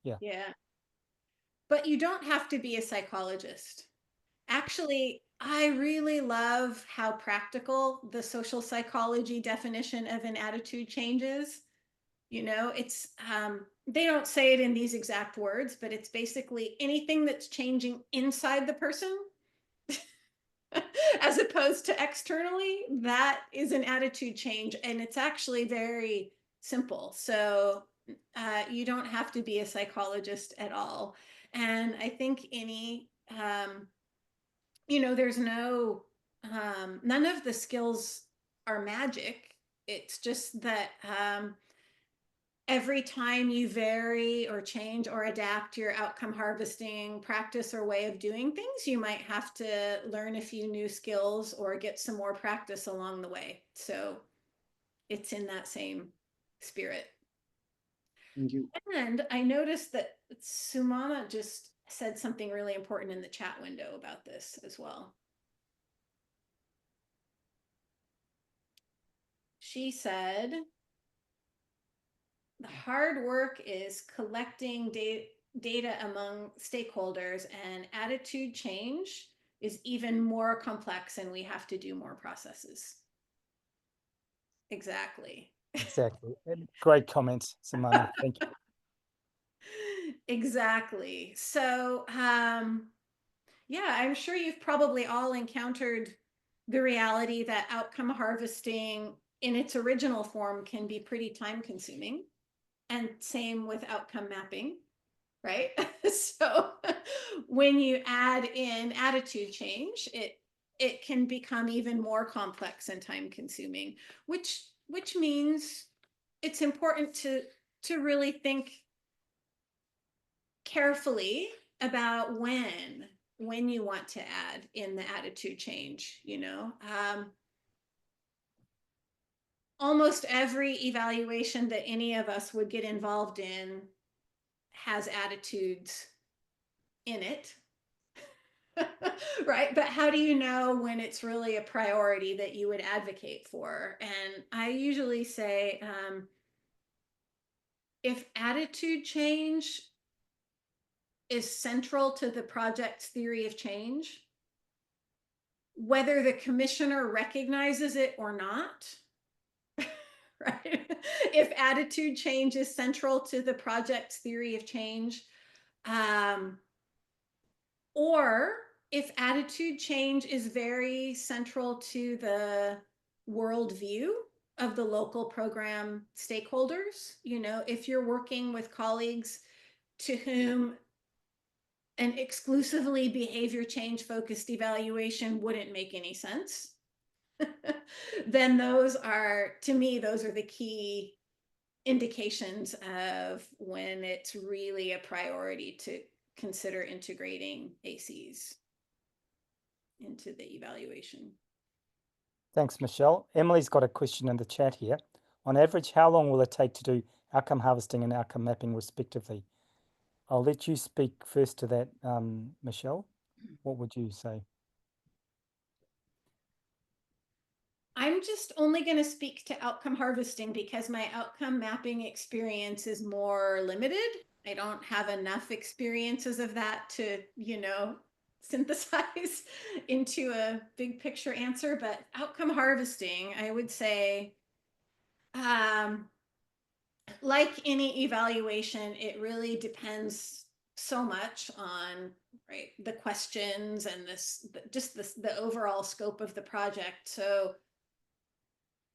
yeah. Yeah. But you don't have to be a psychologist. Actually, I really love how practical the social psychology definition of an attitude change is. You know, it's they don't say it in these exact words, but it's basically anything that's changing inside the person as opposed to externally, that is an attitude change. And it's actually very simple. So you don't have to be a psychologist at all. And I think any, you know, there's no, none of the skills are magic. It's just that every time you vary or change or adapt your outcome harvesting practice or way of doing things, you might have to learn a few new skills or get some more practice along the way. So it's in that same spirit. Thank you. And I noticed that Sumana just said something really important in the chat window about this as well. She said, the hard work is collecting data among stakeholders, and attitude change is even more complex and we have to do more processes. Exactly. Exactly. Great comments, Simona. Thank you. Exactly. So, yeah, I'm sure you've probably all encountered the reality that outcome harvesting in its original form can be pretty time consuming. And same with outcome mapping, right? So when you add in attitude change, it can become even more complex and time consuming, which means it's important to really think carefully about when you want to add in the attitude change, you know. Almost every evaluation that any of us would get involved in has attitudes in it. Right? But how do you know when it's really a priority that you would advocate for? And I usually say, if attitude change is central to the project's theory of change, whether the commissioner recognizes it or not, right? If attitude change is central to the project's theory of change, or if attitude change is very central to the worldview of the local program stakeholders, you know, if you're working with colleagues to whom an exclusively behavior change focused evaluation wouldn't make any sense, then those are, to me, those are the key indications of when it's really a priority to consider integrating ACs into the evaluation. Thanks, Michelle. Emily's got a question in the chat here. On average, how long will it take to do outcome harvesting and outcome mapping respectively? I'll let you speak first to that, Michelle. What would you say? I'm just only going to speak to outcome harvesting because my outcome mapping experience is more limited. I don't have enough experiences of that to, you know, synthesize into a big picture answer. But outcome harvesting, I would say, like any evaluation, it really depends so much on, right, the questions and just the overall scope of the project. So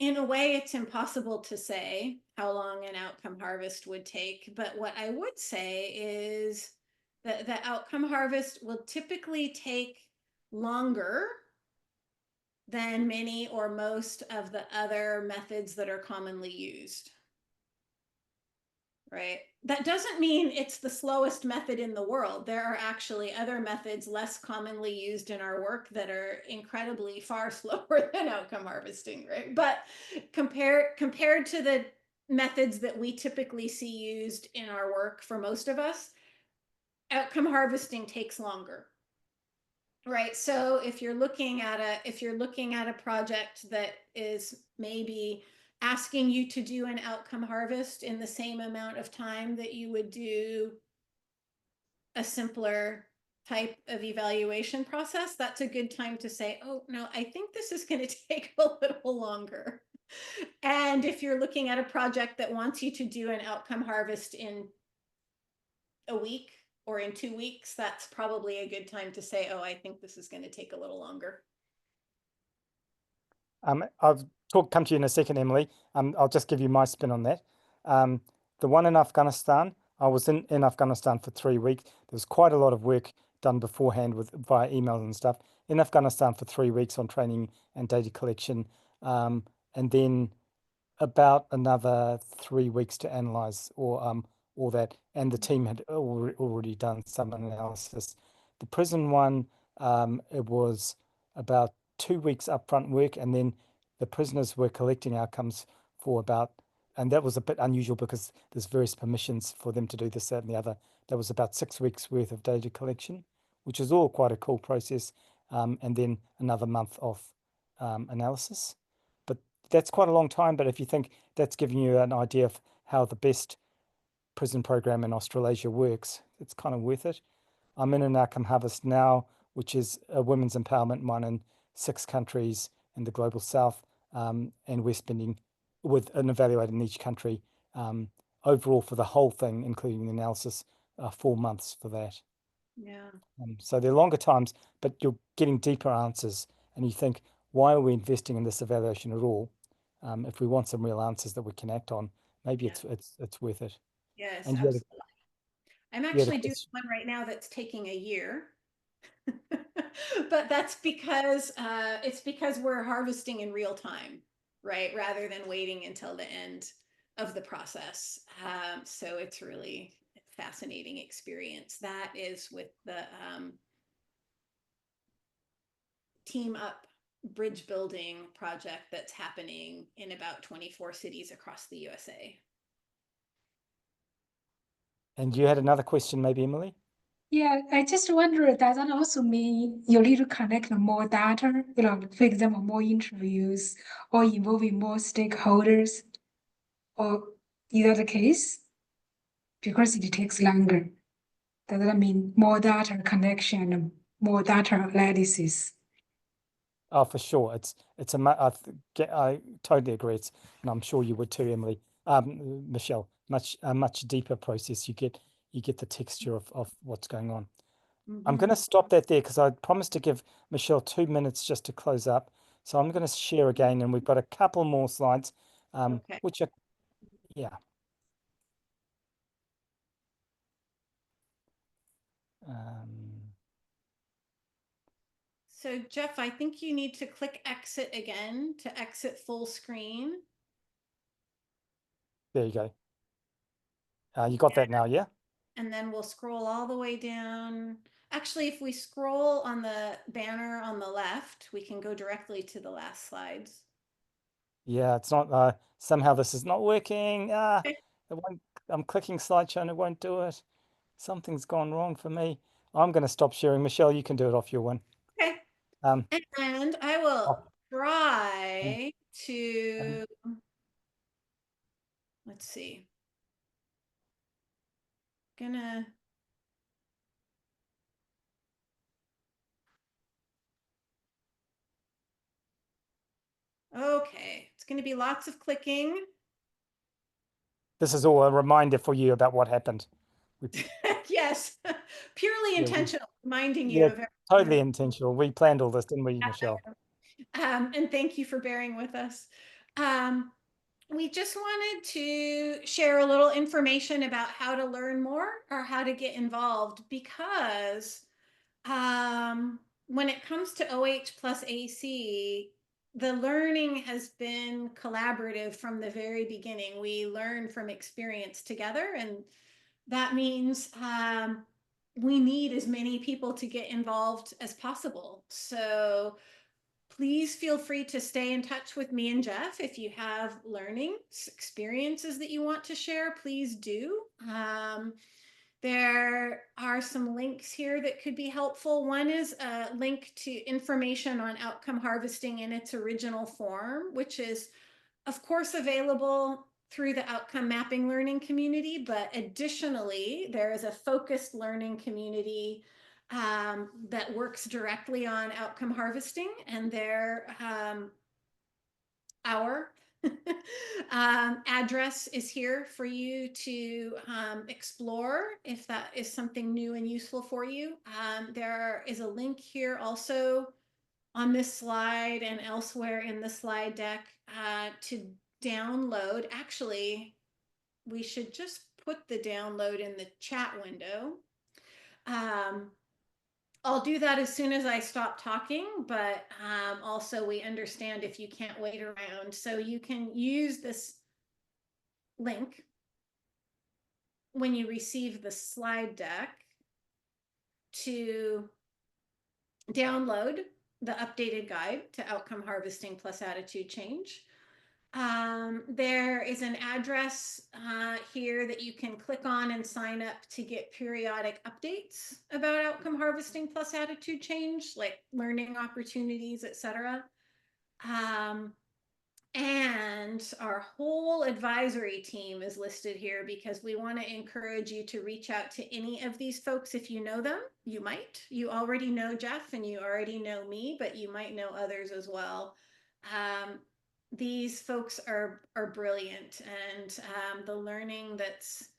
in a way, it's impossible to say how long an outcome harvest would take. But what I would say is that the outcome harvest will typically take longer than many or most of the other methods that are commonly used. Right? That doesn't mean it's the slowest method in the world. There are actually other methods less commonly used in our work that are incredibly far slower than outcome harvesting, right? But compared to the methods that we typically see used in our work for most of us, outcome harvesting takes longer. Right. So if you're looking at a project that is maybe asking you to do an outcome harvest in the same amount of time that you would do a simpler type of evaluation process, that's a good time to say, oh, no, I think this is going to take a little longer. And if you're looking at a project that wants you to do an outcome harvest in a week or in 2 weeks, that's probably a good time to say, oh, I think this is going to take a little longer. I'll come to you in a second, Emily. I'll just give you my spin on that. The one in Afghanistan, I was in Afghanistan for 3 weeks. There was quite a lot of work done beforehand via emails and stuff. In Afghanistan for 3 weeks on training and data collection, and then about another 3 weeks to analyze all that. And the team had already done some analysis. The prison one, it was about 2 weeks upfront work, and then the prisoners were collecting outcomes for about, and that was a bit unusual because there's various permissions for them to do this, that, and the other. That was about 6 weeks worth of data collection, which is all quite a cool process, and then another month of analysis. But that's quite a long time. But if you think that's giving you an idea of how the best prison program in Australasia works, it's kind of worth it. I'm in an outcome harvest now, which is a women's empowerment one in 6 countries in the global south, and we're spending with an evaluator in each country overall for the whole thing, including the analysis, 4 months for that. Yeah. So they're longer times, but you're getting deeper answers, and you think, why are we investing in this evaluation at all? If we want some real answers that we can act on, maybe it's worth it. Yes, And absolutely. I'm the actually doing question- one right now that's taking a year. But that's because it's because we're harvesting in real time, right? Rather than waiting until the end of the process. So it's really a fascinating experience. That is with the Team Up bridge building project that's happening in about 24 cities across the USA. And you had another question, maybe, Emily? Yeah, I just wonder, does that also mean you need to connect more data, for example, more interviews or involving more stakeholders? Or is that the case? Because it takes longer. Does that mean more data connection, and more data analysis? Oh, for sure. I totally agree. And I'm sure you would too, Emily. Michelle, a much deeper process. You get the texture of what's going on. I'm going to stop that there because I promised to give Michelle 2 minutes just to close up. So I'm going to share again, and we've got a couple more slides, Okay. which are, yeah. So Jeph, I think you need to click exit again to exit full screen. There you go. You got that now, yeah? And then we'll scroll all the way down. Actually, if we scroll on the banner on the left, we can go directly to the last slides. Yeah, it's not, somehow this is not working. Okay. I'm clicking slideshow and it won't do it. Something's gone wrong for me. I'm going to stop sharing. Michelle, you can do it off your one. Okay. And I will try to, let's see. Okay, it's gonna be lots of clicking. This is all a reminder for you about what happened. Yes, purely intentional, reminding you Yeah, of everything. totally intentional. We planned all this, didn't we, Michelle? And thank you for bearing with us. We just wanted to share a little information about how to learn more or how to get involved, because when it comes to OH plus AC, the learning has been collaborative from the very beginning. We learn from experience together, and that means we need as many people to get involved as possible. So please feel free to stay in touch with me and Jeph. If you have learnings, experiences that you want to share, please do. There are some links here that could be helpful. One is a link to information on outcome harvesting in its original form, which is, of course, available through the outcome mapping learning community, but additionally, there is a focused learning community that works directly on outcome harvesting, and our Address is here for you to explore if that is something new and useful for you. There is a link here also on this slide and elsewhere in the slide deck to download. Actually, we should just put the download in the chat window. I'll do that as soon as I stop talking, but also we understand if you can't wait around. So you can use this link when you receive the slide deck to download the updated guide to outcome harvesting plus attitude change. There is an address here that you can click on and sign up to get periodic updates about outcome harvesting plus attitude change, like learning opportunities, etc. And our whole advisory team is listed here because we want to encourage you to reach out to any of these folks if you know them. You might. You already know Jeph and you already know me, but you might know others as well. These folks are brilliant, and the learning that's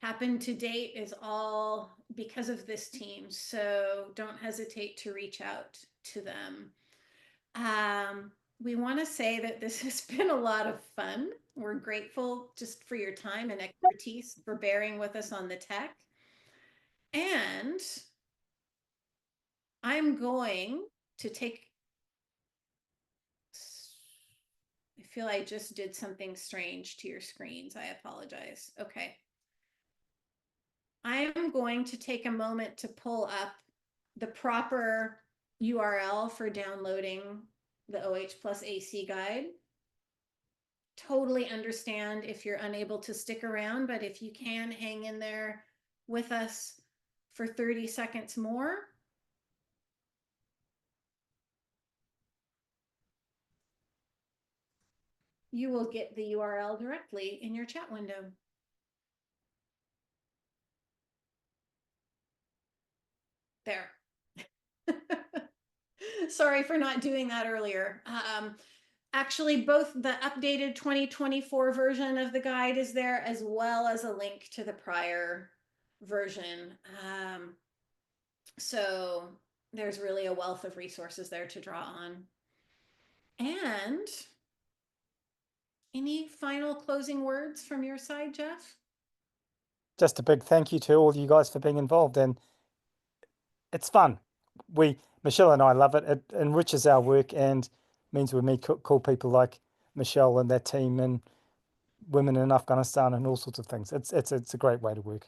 happened to date is all because of this team. So don't hesitate to reach out to them. We want to say that this has been a lot of fun. We're grateful just for your time and expertise, for bearing with us on the tech. And I'm going to take, I feel I just did something strange to your screens. I apologize. Okay. I am going to take a moment to pull up the proper URL for downloading the OH+AC guide. Totally understand if you're unable to stick around, but if you can hang in there with us for 30 seconds more. You will get the URL directly in your chat window. There. Sorry for not doing that earlier. Actually, both the updated 2024 version of the guide is there, as well as a link to the prior version. So there's really a wealth of resources there to draw on. And any final closing words from your side, Jeph? Just a big thank you to all you guys for being involved, and it's fun. Michelle and I love it. It enriches our work and means we meet cool people like Michelle and that team and women in Afghanistan and all sorts of things. It's a great way to work.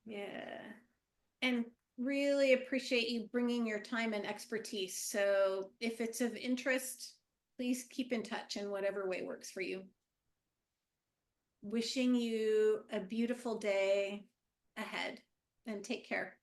Yeah, and really appreciate you bringing your time and expertise. So if it's of interest, please keep in touch in whatever way works for you. Wishing you a beautiful day ahead, and take care.